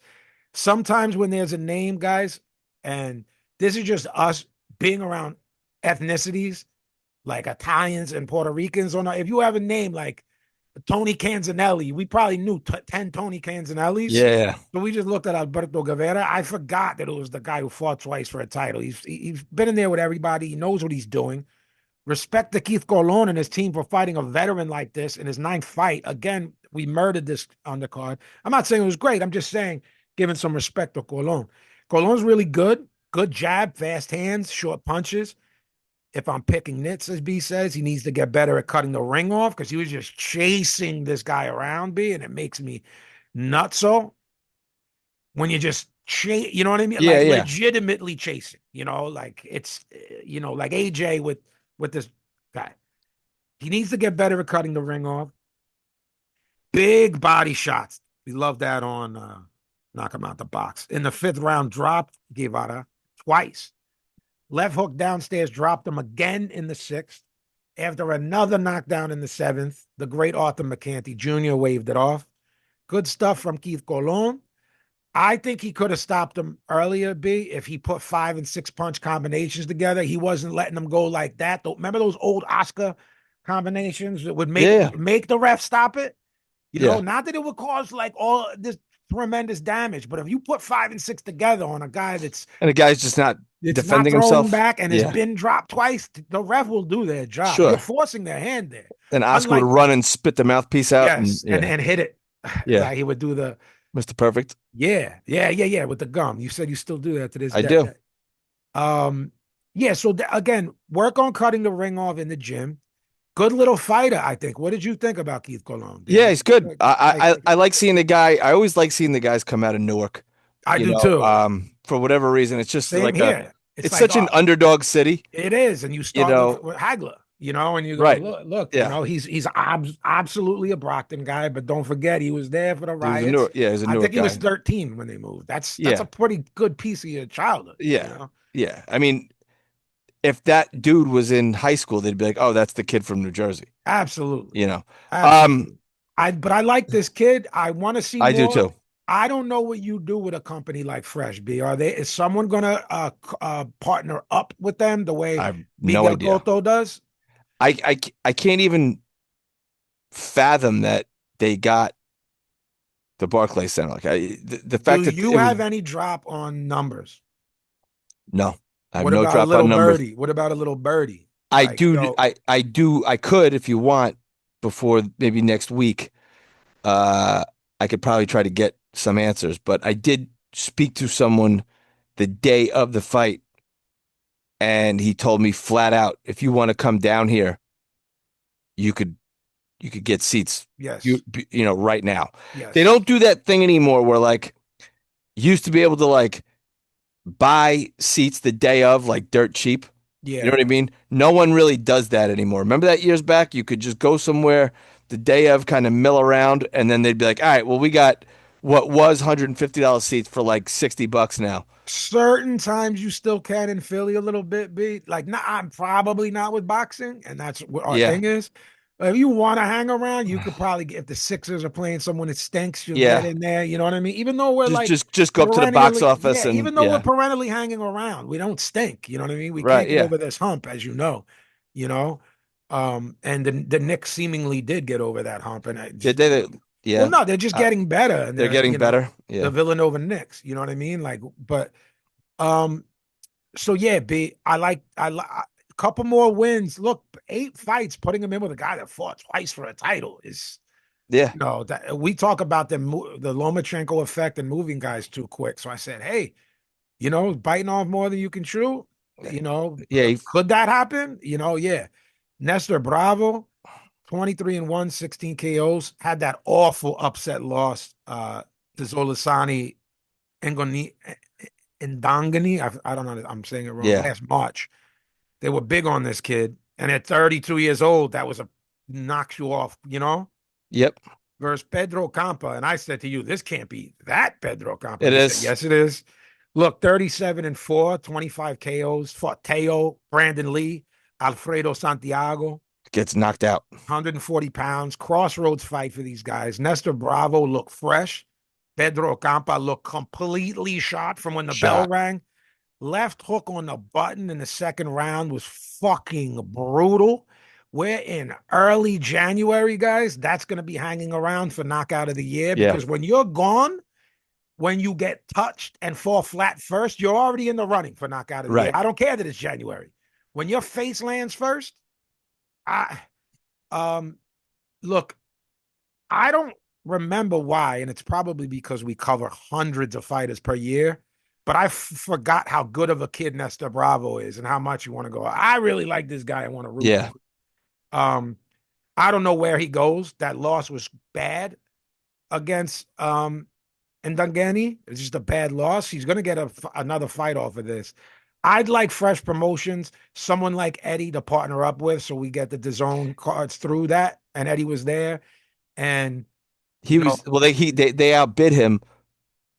sometimes when there's a name, guys, and this is just us being around ethnicities, like Italians and Puerto Ricans on. If you have a name like Tony Canzanelli, we probably knew 10 Tony Canzanellis. Yeah. So we just looked at Alberto Guevara. I forgot that it was the guy who fought twice for a title. He's been in there with everybody. He knows what he's doing. Respect to Keith Colon and his team for fighting a veteran like this in his 9th fight. Again, we murdered this undercard. I'm not saying it was great. I'm just saying, giving some respect to Colon. Colon's really good. Good jab, fast hands, short punches. If I'm picking nits, as B says, he needs to get better at cutting the ring off because he was just chasing this guy around, B, and it makes me nutso when you just chase, you know what I mean? Yeah, Like yeah. legitimately chasing, like it's, like AJ with this guy. He needs to get better at cutting the ring off. Big body shots. We love that on Knock Him Out the Box. In the 5th round, dropped Guevara twice. Left hook downstairs, dropped him again in the 6th. After another knockdown in the 7th, the great Arthur McCanty Jr. waved it off. Good stuff from Keith Colon. I think he could have stopped him earlier, B, if he put 5 and 6 punch combinations together. He wasn't letting them go like that. Remember those old Oscar combinations that would make the ref stop it? Not that it would cause like all this tremendous damage, but if you put 5 and 6 together on a guy and a guy's just not defending himself back and has been dropped twice, the ref will do their job. Sure. You're forcing their hand there. Then Oscar would run and spit the mouthpiece out. Yes, and hit it. Yeah. Like he would do the Mr. Perfect. Yeah, with the gum. You said you still do that to this day. I do. Yeah, so again, work on cutting the ring off in the gym. Good little fighter, I think. What did you think about Keith Colon? Yeah, he's good. I like seeing the guy. I always like seeing the guys come out of Newark. I do too. For whatever reason, it's just Same like here. It's like, such an underdog city. It is, and you start with Hagler. And you go, look, he's absolutely a Brockton guy, but don't forget he was there for the riots. He was a Newark I think he guy. was 13 when they moved. That's a pretty good piece of your childhood. Yeah, yeah. I mean, if that dude was in high school, they'd be like, "Oh, that's the kid from New Jersey." Absolutely. Absolutely. But I like this kid. I want to see more. I do too. I don't know what you do with a company like Fresh B. Is someone gonna partner up with them the way Miguel Cotto does? I can't even fathom that they got the Barclays Center. Like the fact that you have any drop on numbers? No, I have no drop on numbers. What about a little birdie? I do. I could, if you want, before maybe next week. I could probably try to get some answers, but I did speak to someone the day of the fight, and he told me flat out, if you want to come down here, you could get seats. Yes. Right now. Yes. They don't do that thing anymore where like you used to be able to like buy seats the day of like dirt cheap. Yeah. You know what I mean? No one really does that anymore. Remember that years back? You could just go somewhere the day of, kind of mill around, and then they'd be like, all right, well, we got what was $150 seats for like $60 now. Certain times you still can in Philly a little bit, B. Like, I'm probably not with boxing, and that's what our thing is. If you want to hang around, you could probably if the Sixers are playing someone that stinks, you'll get in there. You know what I mean? Even though we're just go up to the box office, and even though we're perennially hanging around, we don't stink. You know what I mean? We can't get over this hump, as you know. And the Knicks seemingly did get over that hump, and did they? Yeah. Well, no, they're just getting better. And they're getting better. Yeah. The Villanova Knicks. You know what I mean? Like, but, so yeah, B. I like a couple more wins. Look, 8 fights, putting him in with a guy that fought twice for a title is. Yeah. That we talk about the Lomachenko effect and moving guys too quick. So I said, hey, biting off more than you can chew. Could that happen? Yeah. Nestor Bravo, 23-1, 16 KOs, had that awful upset loss to Zolisani Ndongani. I don't know. I'm saying it wrong. Last March. They were big on this kid. And at 32 years old, that was knocks you off, Yep. Versus Pedro Campa. And I said to you, this can't be that Pedro Campa. It is. Said, yes, it is. Look, 37-4, 25 KOs. Fought Teo, Brandon Lee, Alfredo Santiago. Gets knocked out. 140 pounds. Crossroads fight for these guys. Nestor Bravo looked fresh. Pedro Campa looked completely shot from when the bell rang. Left hook on the button in the second round was fucking brutal. We're in early January, guys. That's going to be hanging around for knockout of the year Yeah. because when you're gone, when you get touched and fall flat first, you're already in the running for knockout of the year. Right. I don't care that it's January. When your face lands first, I look, I don't remember why, and it's probably because we cover hundreds of fighters per year. But I forgot how good of a kid Nestor Bravo is and how much you want to go. I really like this guy. I want to root Yeah. for him. I don't know where he goes. That loss was bad against Ndungani. It's just a bad loss. He's going to get another fight off of this. I'd like fresh promotions, someone like Eddie to partner up with, so we get the DAZN cards through that. And Eddie was there, and He was they outbid him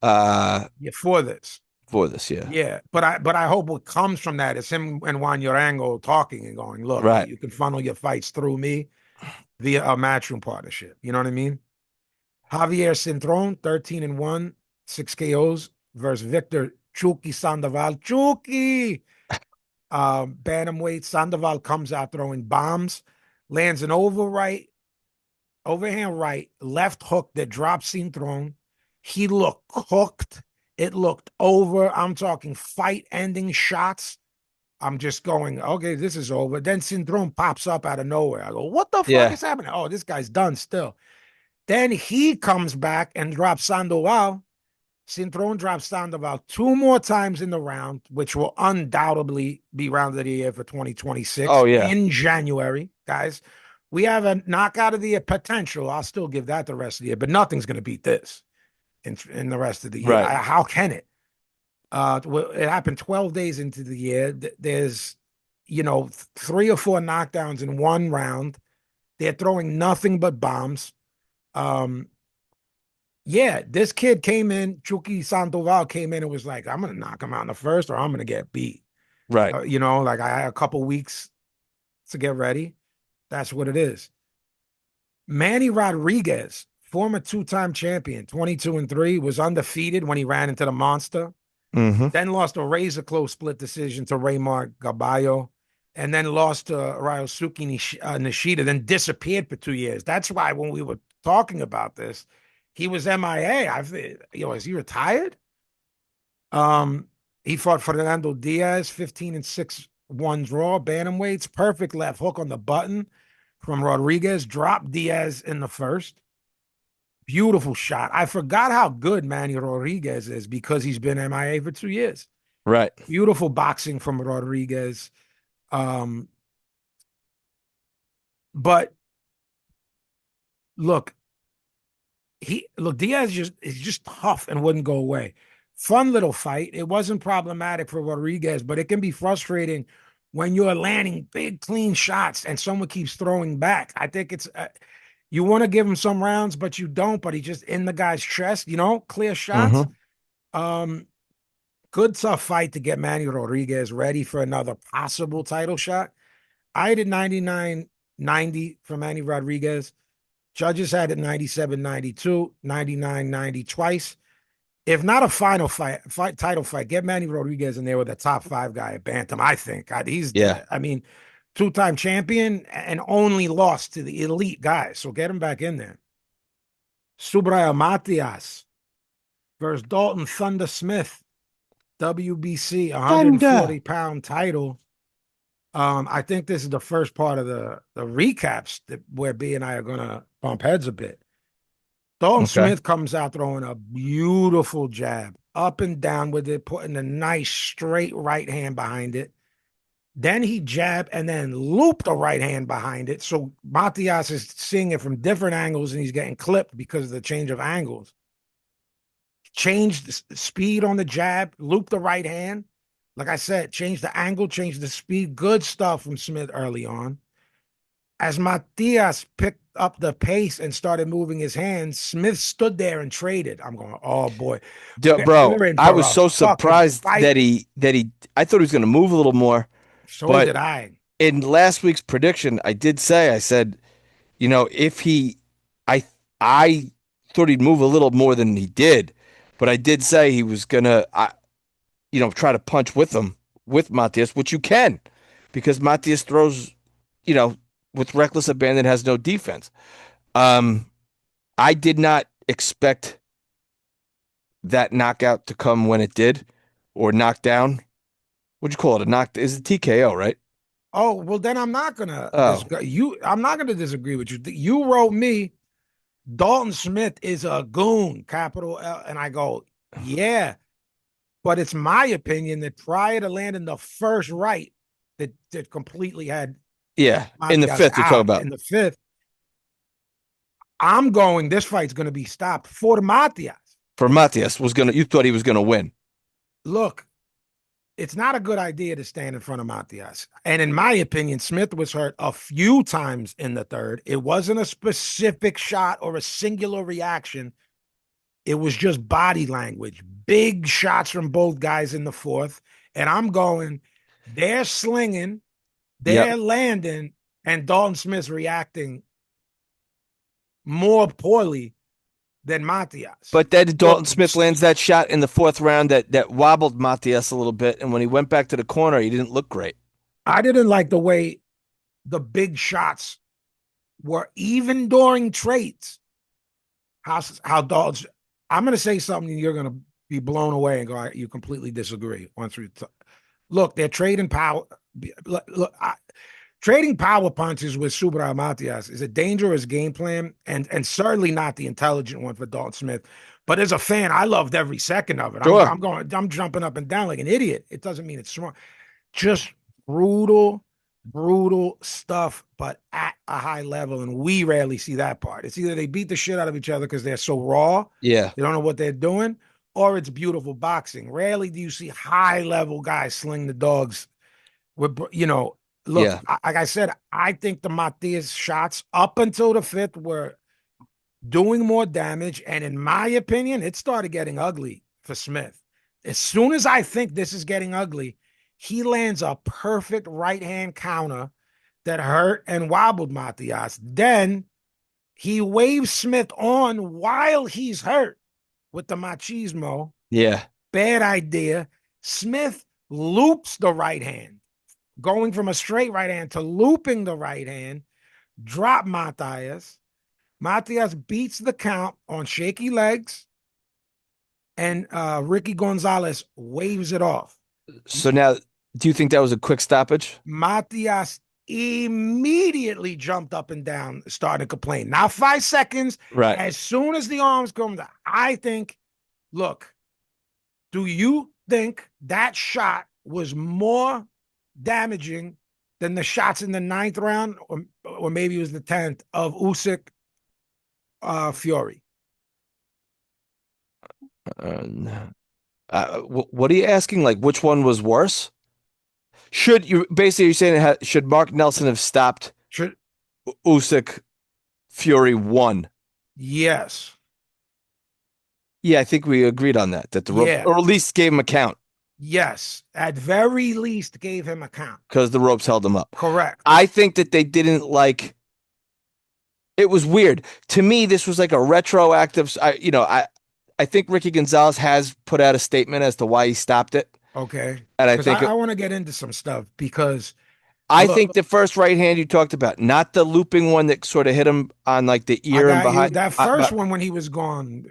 yeah, for this. for this, yeah. Yeah, but I hope what comes from that is him and Juan Urango talking and going, look, Right. you can funnel your fights through me via a matchroom partnership. You know what I mean? Javier Cintron, 13-1, 6 KOs versus Victor Chucky Sandoval. Chucky! Bantamweight. Sandoval comes out throwing bombs, lands an overhand right, left hook that drops Cintron. He looked cooked. It looked over. I'm talking fight-ending shots. I'm just going, okay, this is over. Then Cintron pops up out of nowhere. I go, what the fuck is happening? Oh, this guy's done still. Then he comes back and drops Sandoval. Cintron drops Sandoval 2 more times in the round, which will undoubtedly be round of the year for 2026 Oh, yeah. in January, guys. We have a knockout of the year potential. I'll still give that the rest of the year, but nothing's going to beat this in the rest of the year. Right. How can it? It happened 12 days into the year. There's, 3 or 4 knockdowns in one round. They're throwing nothing but bombs. Yeah, this kid came in, Chucky Sandoval came in and was like, I'm going to knock him out in the first or I'm going to get beat. Right. Like I had a couple weeks to get ready. That's what it is. Manny Rodriguez, former 2-time champion, 22-3, was undefeated when he ran into the monster. Mm-hmm. Then lost a razor close split decision to Raymar Gaballo, and then lost to Ryosuke Nishida, then disappeared for 2 years. That's why when we were talking about this, he was MIA. Is he retired? He fought Fernando Diaz, 15-6, 1 draw, bantamweights, perfect left hook on the button from Rodriguez, dropped Diaz in the first. Beautiful shot. I forgot how good Manny Rodriguez is because he's been MIA for 2 years. Right. Beautiful boxing from Rodriguez. But look, Diaz is just tough and wouldn't go away. Fun little fight. It wasn't problematic for Rodriguez, but it can be frustrating when you're landing big, clean shots and someone keeps throwing back. I think it's you want to give him some rounds, but you don't. But he's just in the guy's chest, clear shots. Good tough fight to get Manny Rodriguez ready for another possible title shot. I did 99-90 for Manny Rodriguez. Judges had it 97-92, 99-90 twice. If not a final title fight, get Manny Rodriguez in there with a top 5 guy at bantam. I think he's 2-time champion and only lost to the elite guys. So get him back in there. Subrial Matias versus Dalton Thunder Smith, WBC 140-pound title. I think this is the first part of the recaps where B and I are going to bump heads a bit. Dalton Smith comes out throwing a beautiful jab, up and down with it, putting a nice straight right hand behind it. Then he jabbed and then looped a right hand behind it. So Matias is seeing it from different angles and he's getting clipped because of the change of angles. Changed the speed on the jab, looped the right hand. Like I said, changed the angle, changed the speed. Good stuff from Smith early on. As Matias picked up the pace and started moving his hands, Smith stood there and traded. I'm going, oh boy, bro! I was so surprised that he. I thought he was going to move a little more. So did I. In last week's prediction, I said, if he, I thought he'd move a little more than he did, but I did say he was gonna. try to punch with him, with Matias, which you can, because Matias throws, with reckless abandon, has no defense. Um, I did not expect that knockout to come when it did, or knockdown. What'd you call it? A knock is a TKO, right? Oh, well, then I'm not gonna Oh, I'm not gonna disagree with you. You wrote me, Dalton Smith is a goon, capital L, and I go, yeah, but it's my opinion that prior to landing the first right, that completely had yeah. In the Matias fifth, you're talking out about in the fifth. I'm going. This fight's going to be stopped for Matias. for Matias you thought he was gonna win. Look, it's not a good idea to stand in front of Matias. And in my opinion, Smith was hurt a few times in the third. It wasn't a specific shot or a singular reaction. It was just body language. Big shots from both guys in the fourth. And I'm going, they're slinging, Yep. they're landing, and Dalton Smith's reacting more poorly than Matias. But then Dalton Look, Smith lands that shot in the fourth round that wobbled Matias a little bit, and when he went back to the corner, he didn't look great. I didn't like the way the big shots were, even during trades. How Dalton, I'm going to say something and you're going to be blown away and go, you completely disagree. Look, they're trading power. Look, trading power punches with Subrial Matias is a dangerous game plan, and certainly not the intelligent one for Dalton Smith. But as a fan, I loved every second of it. Sure. I'm jumping up and down like an idiot. It doesn't mean it's smart. Just brutal stuff, but at a high level. And we rarely see that part. It's either they beat the shit out of each other because they're so raw, Yeah. they don't know what they're doing, or it's beautiful boxing. Rarely do you see high level guys sling the dogs with, look, Yeah. like I said, I think the Matias shots up until the fifth were doing more damage. And in my opinion, it started getting ugly for Smith. As soon as I think this is getting ugly, he lands a perfect right hand counter that hurt and wobbled Matias. Then he waves Smith on while he's hurt with the machismo. Yeah. Bad idea. Smith loops the right hand, going from a straight right hand to looping the right hand, drop Matias. Matias beats the count on shaky legs, and Ricky Gonzalez waves it off. So now, do you think that was a quick stoppage? Matias immediately jumped up and down, started to complain. Not 5 seconds. Right. As soon as the arms come down, I think, look, do you think that shot was more damaging than the shots in the 9th round, or maybe it was the 10th, of Usyk Fury? What are you asking? Like, which one was worse? You're saying should Mark Nelson have stopped Usyk Fury 1? Yes. Yeah, I think we agreed on that. That the ropes, or at least gave him a count. Yes, at very least gave him a count because the ropes held him up. Correct. I think that they didn't like. It was weird to me. This was like a retroactive. I think Ricky Gonzalez has put out a statement as to why he stopped it. Okay. And I think I want to get into some stuff because I think the first right hand you talked about, not the looping one that sort of hit him on like the ear and behind. That first one when he was gone.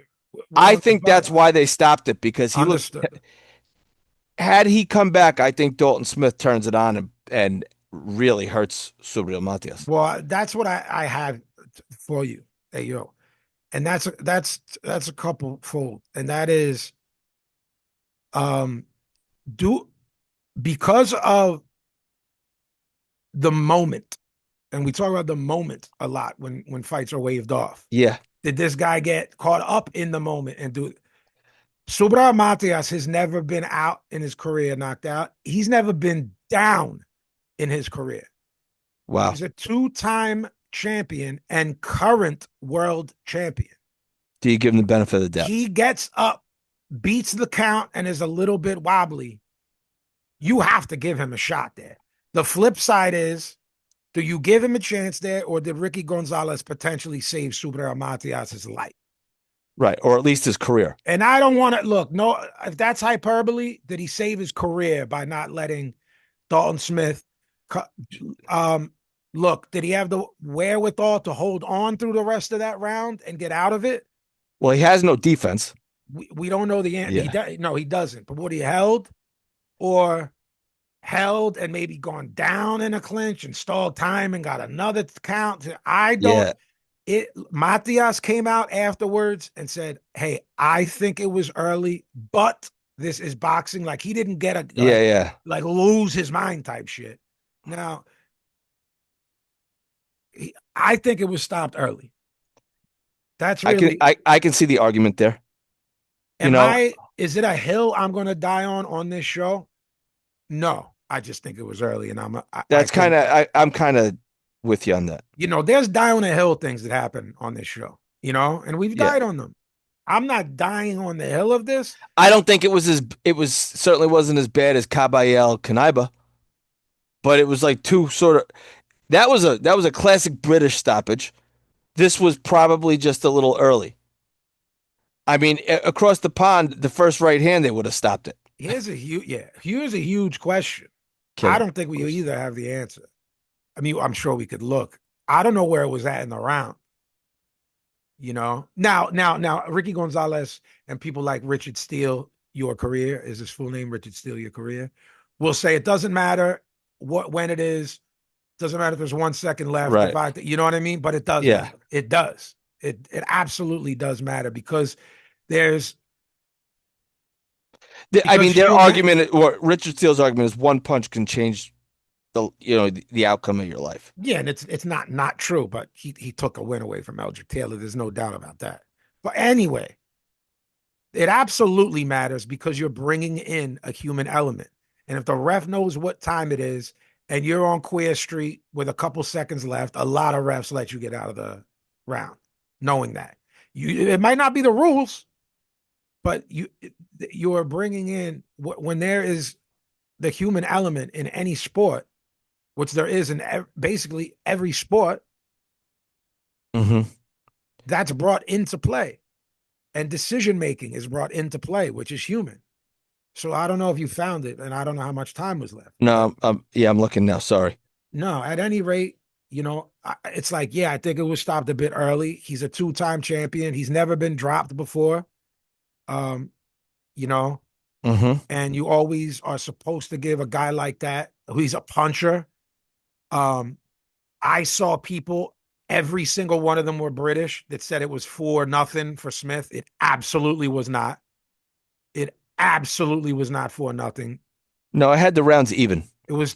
I think that's why they stopped it, because he looked. Had he come back, I think Dalton Smith turns it on and really hurts Subrial Matias. Well, that's what I have for you. Hey, yo. And that's a couple fold. And that is because of the moment, and we talk about the moment a lot when fights are waved off. Yeah. Did this guy get caught up in the moment and do it? Subrial Matias has never been out in his career, knocked out. He's never been down in his career. Wow. He's a 2-time champion and current world champion. Do you give him the benefit of the doubt? He gets up, beats the count, and is a little bit wobbly. You have to give him a shot there. The flip side is, do you give him a chance there, or did Ricky Gonzalez potentially save Subrial Matias' life? Right. Or at least his career. And I don't want to look, no, if that's hyperbole, did he save his career by not letting Dalton Smith um look, did he have the wherewithal to hold on through the rest of that round and get out of it? Well, he has no defense. We don't know the answer. Yeah. No, he doesn't. But what he held or held and maybe gone down in a clinch and stalled time and got another count. I don't. Yeah. Matias came out afterwards and said, "Hey, I think it was early, but this is boxing." Like he didn't get like lose his mind type shit. Now, I think it was stopped early. That's really. I can see the argument there. Is it a hill I'm going to die on this show? No, I just think it was early, and I'm kind of with you on that. There's die on a hill things that happen on this show, and we've died on them. I'm not dying on the hill of this. I don't think it was certainly wasn't as bad as Kabayel Kanaiba, but it was like two sort of that was a classic British stoppage. This was probably just a little early. I mean, across the pond, the first right hand, they would have stopped it. Here's a huge question. I don't think we either have the answer. I mean, I'm sure we could look. I don't know where it was at in the round. Now, Ricky Gonzalez and people like Richard Steele, your career is his full name, Richard Steele, your career, will say it doesn't matter when it is. Doesn't matter if there's 1 second left. Right. You know what I mean? But it does. Yeah. It does. It absolutely does matter because there's. Their argument, or Richard Steele's argument, is one punch can change the outcome of your life. Yeah, and it's not true, but he took a win away from Eldrick Taylor. There's no doubt about that. But anyway, it absolutely matters because you're bringing in a human element. And if the ref knows what time it is and you're on Queer Street with a couple seconds left, a lot of refs let you get out of the round, knowing that. It might not be the rules, but you're bringing in when there is the human element in any sport, which there is in basically every sport, that's brought into play. And decision-making is brought into play, which is human. So I don't know if you found it, and I don't know how much time was left. No, I'm looking now. Sorry. No, at any rate, it's like, I think it was stopped a bit early. He's a 2-time champion. He's never been dropped before. And you always are supposed to give a guy like that, who's a puncher. I saw people, every single one of them were British, that said it was 4-0 for Smith. It absolutely was not. It absolutely was not 4-0. No, I had the rounds even. It was,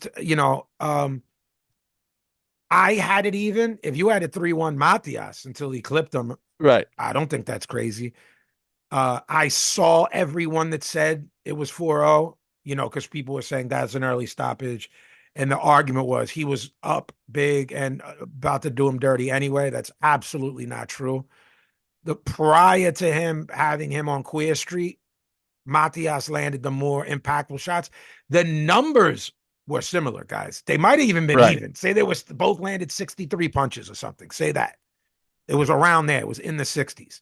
I had it even. If you had it 3-1 Matias until he clipped him, right? I don't think that's crazy. I saw everyone that said it was 4-0, because people were saying that's an early stoppage. And the argument was he was up big and about to do him dirty anyway. That's absolutely not true. Prior to him having him on Queer Street, Matias landed the more impactful shots. The numbers were similar, guys. They might have even been even. Say they both landed 63 punches or something. Say that. It was around there. It was in the 60s.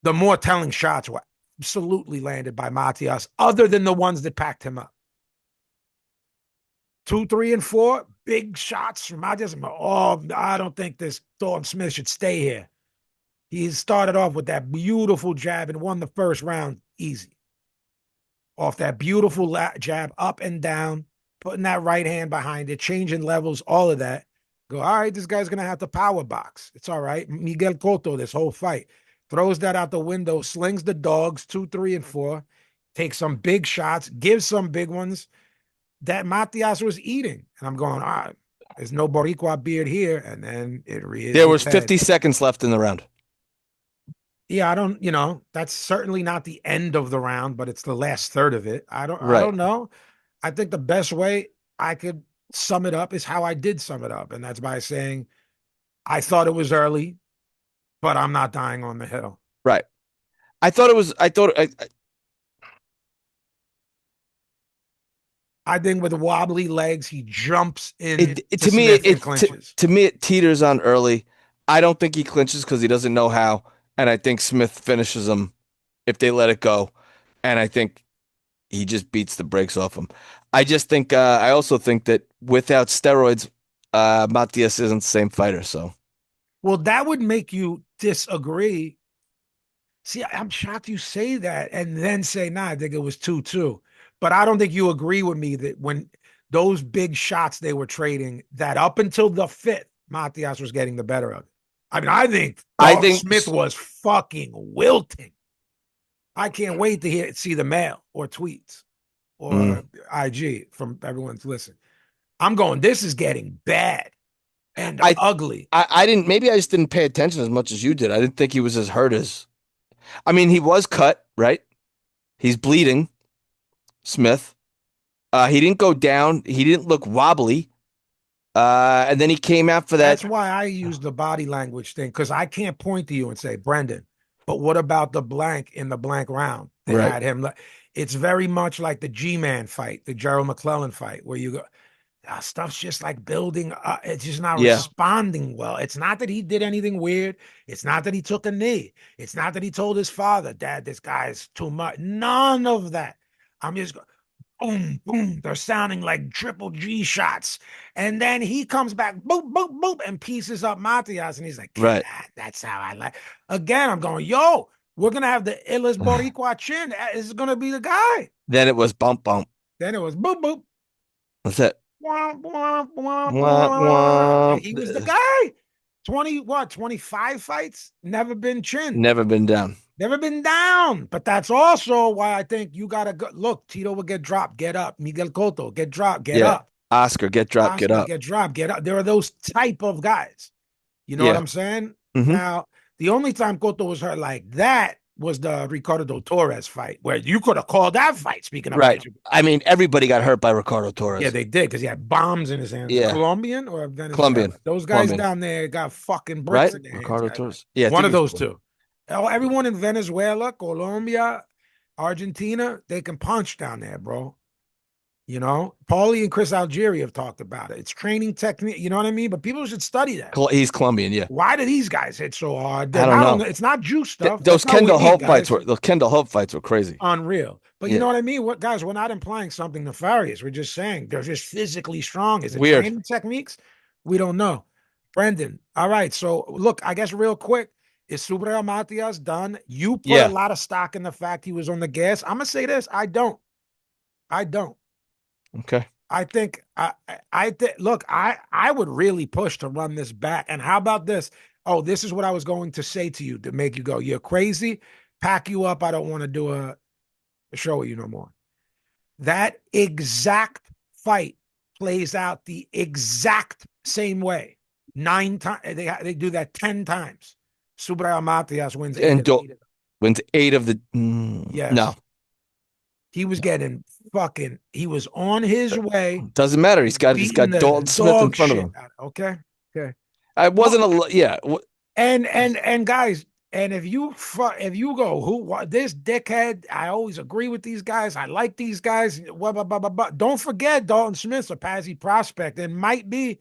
The more telling shots were absolutely landed by Matias, other than the ones that packed him up. 2, 3, and 4, big shots from Matias. I don't think this Dalton Smith should stay here. He started off with that beautiful jab and won the first round easy. Off that beautiful jab, up and down, putting that right hand behind it, changing levels, all of that. Go, all right, this guy's going to have to power box. It's all right. Miguel Cotto, this whole fight. Throws that out the window, slings the dogs, 2, 3, and 4, takes some big shots, gives some big ones that Matias was eating. And I'm going, all right, there's no Boricua beard here. And then it reared There was 50 seconds left in the round. Yeah, I don't, that's certainly not the end of the round, but it's the last third of it. I don't know. I think the best way I could sum it up is how I did sum it up. And that's by saying, I thought it was early, but I'm not dying on the hill. Right. I think with wobbly legs, he jumps in. To me, it teeters on early. I don't think he clinches because he doesn't know how. and I think Smith finishes him if they let it go, and I think he just beats the brakes off him. I just think I also think that without steroids, Matias isn't the same fighter. So Well, that would make you disagree. See, I'm shocked you say that and then say, nah, I think it was 2-2. But I don't think you agree with me that when those big shots they were trading, that up until the fifth, Matias was getting the better of it. I mean, I think I Dalton think Smith was fucking wilting. I can't wait to see the mail or tweets or IG from everyone's listen. I'm going, this is getting bad and I, ugly. I didn't. Maybe I just didn't pay attention as much as you did. I didn't think he was as hurt as. I mean, he was cut, right? He's bleeding. Smith. He didn't go down. He didn't look wobbly. And then he came out for that. That's why I use the body language thing, because I can't point to you and say, Brendan, but what about the blank in the blank round? They Right. had him. It's very much like the G-Man fight, the Gerald McClellan fight, where you go, stuff's just like building. It's just not responding well. It's not that he did anything weird. It's not that he took a knee. It's not that he told his father, Dad, this guy's too much. None of that. I'm just boom, boom. They're sounding like triple G shots. And then he comes back, boop, boop, boop, and pieces up Matias. And he's like, Right. That's how I like. Again, I'm going, yo, we're going to have the illest Boricua chin. This is going to be the guy. Then it was bump, bump. Then it was boop, boop. That's it. Wah, wah, wah, Wah, wah. wah. He was the guy. 25 fights? Never been chin. Never been down. Never been down. But that's also why I think you got to go. Look, Tito will get dropped, get up. Miguel Cotto, get dropped, get up. Oscar, get dropped, get up. Get dropped, get up. There are those type of guys. You know what I'm saying? Mm-hmm. Now, the only time Cotto was hurt like that was the Ricardo Torres fight, where you could have called that fight. Speaking of right, I mean, everybody got hurt by Ricardo Torres. Yeah, they did, because he had bombs in his hands. Yeah, Colombian or Venezuela? Colombian. Those guys down there got fucking bricks in their Ricardo hands. Torres. Yeah, one of those two. Everyone in Venezuela, Colombia, Argentina, they can punch down there, bro. You know, Paulie and Chris Algieri have talked about it. It's training technique. You know what I mean? But people should study that. He's Colombian, yeah. Why do these guys hit so hard? I don't know. It's not juice stuff. Those Kendall Hope fights were crazy. Unreal. But you know what I mean? Guys, we're not implying something nefarious. We're just saying they're just physically strong. Is it weird training techniques? We don't know. Brendan. All right. So look, I guess real quick, is Subrial Matias done? You put a lot of stock in the fact he was on the gas. I'm gonna say this. I don't. Okay. I think look, I would really push to run this back. And how about this? Oh, this is what I was going to say to you to make you go, you're crazy. Pack you up. I don't want to do a show with you no more. That exact fight plays out the exact same way. 9 times. They do that 10 times. Subrial Matias wins 8 of the. Yes. No. He was getting he was on his way. Doesn't matter. He's got Dalton Smith in front of him. Okay. I wasn't And guys, and if you go, this dickhead, I always agree with these guys. I like these guys. Blah, blah, blah, blah, blah. Don't forget Dalton Smith's a Pazzi prospect and might be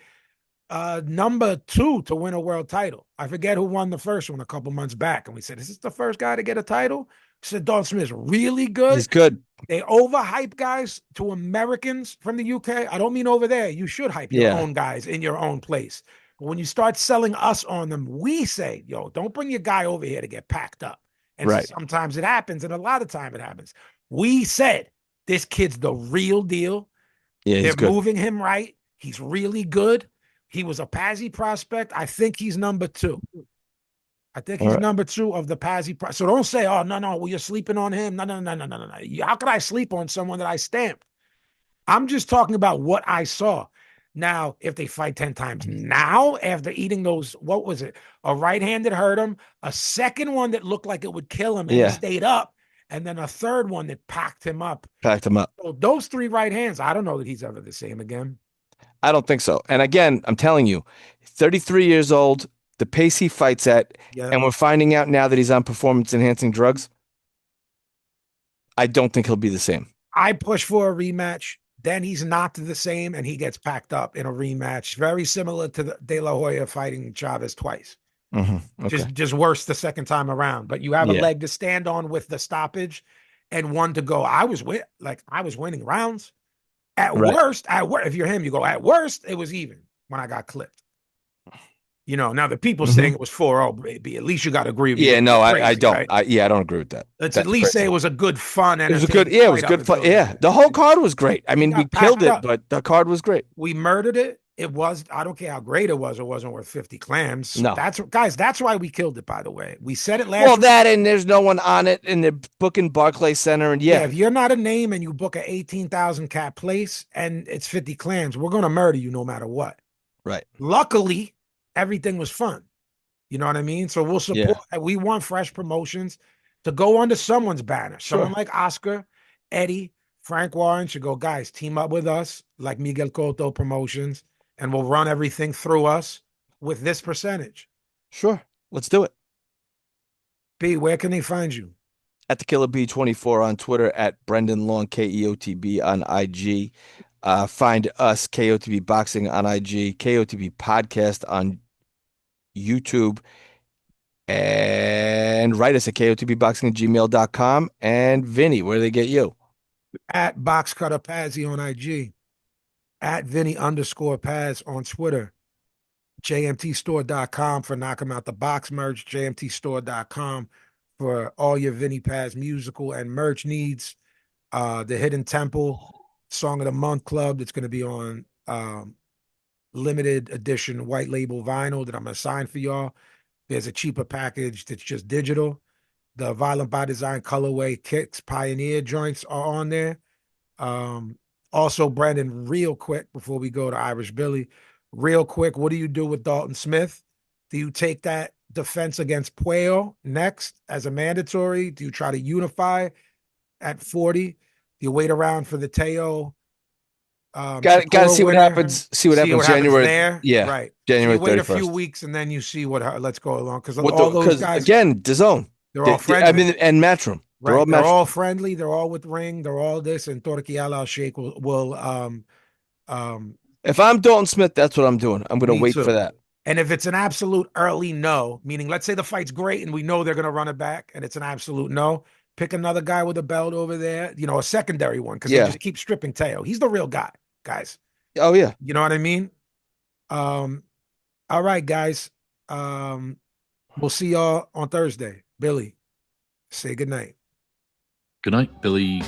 number 2 to win a world title. I forget who won the first one a couple months back. And we said, is this the first guy to get a title? We said Dalton Smith's really good. He's good. They overhype guys to Americans from the UK. I don't mean over there. You should hype your own guys in your own place. But when you start selling us on them, we say, yo, don't bring your guy over here to get packed up. And sometimes it happens, and a lot of time it happens. We said, this kid's the real deal. Yeah, they're moving him right. He's really good. He was a Pazzi prospect. I think he's number 2. I think he's number 2 of the Pazzi. So don't say, oh, no, well, you're sleeping on him. No. How could I sleep on someone that I stamped? I'm just talking about what I saw. Now, if they fight 10 times now, after eating those, what was it? A right-handed hurt him, a second one that looked like it would kill him and he stayed up, and then a third one that packed him up. So those 3 right hands, I don't know that he's ever the same again. I don't think so. And again, I'm telling you, 33 years old, the pace he fights at, and we're finding out now that he's on performance-enhancing drugs, I don't think he'll be the same. I push for a rematch. Then he's not the same, and he gets packed up in a rematch. Very similar to the De La Hoya fighting Chavez twice. Okay. Just worse the second time around. But you have a Yeah. leg to stand on with the stoppage and one to go. I was winning rounds. At Right. worst, if you're him, you go, at worst, it was even when I got clipped. Now the people saying it was 4-0, baby. At least you got to agree with me. Yeah, no, I Crazy, don't. right? I don't agree with that. Let's at That's least say crazy. it was a good, fun, It was a good, entertaining it was fight up good fun. until Yeah, the whole card was great. I mean, we got killed packed it, up. but the card was great. We murdered it. It was, I don't care how great it wasn't worth 50 clams. No. That's why we killed it, by the way. We said it last Well, week. that and there's no one on it, and they're booking Barclays Center, and Yeah, if you're not a name and you book a 18,000 cap place and it's 50 clams, we're gonna murder you no matter what. right. Luckily, everything was fun. You know what I mean? So we'll support. We want fresh promotions to go under someone's banner. Sure. Someone like Oscar, Eddie, Frank Warren should go, guys, team up with us, like Miguel Cotto Promotions, and we'll run everything through us with this percentage. Sure. Let's do it. B, where can they find you? At the Killer B24 on Twitter, at Brendan Long, KEOTB on IG. Find us, KOTB Boxing on IG, KOTB Podcast on YouTube, and write us at kotbboxing@gmail.com. And Vinny, where do they get you? At Boxcutter Pazzi on IG. At Vinny_Paz on Twitter. JMTstore.com for Knock 'em Out the Box merch. JMTstore.com for all your Vinny Paz musical and merch needs. The Hidden Temple Song of the Month Club that's going to be on limited edition white label vinyl that I'm going to sign for y'all. There's a cheaper package that's just digital. The Violent by Design colorway kicks, Pioneer joints are on there. Also, Brandon, real quick before we go to Irish Billy, real quick, what do you do with Dalton Smith? Do you take that defense against Puello next as a mandatory? Do you try to unify at 40? Do you wait around for the Teo? Got to see what happens. See what happens January. There. Yeah, right. January so you wait 31st. a few weeks and then you see let's go along because all those guys again, DAZN. They're all friendly. I mean, and Matchroom. Right. They're all friendly. They're all with Ring. They're all this. And Torki Al Sheikh will if I'm Dalton Smith, that's what I'm doing. I'm going to wait for that. And if it's an absolute early no, meaning let's say the fight's great and we know they're going to run it back and it's an absolute no, pick another guy with a belt over there, a secondary one, because they just keep stripping Teo. He's the real guy, guys. Oh, yeah. You know what I mean? All right, guys. We'll see y'all on Thursday. Billy, say good night. Good night, Billy.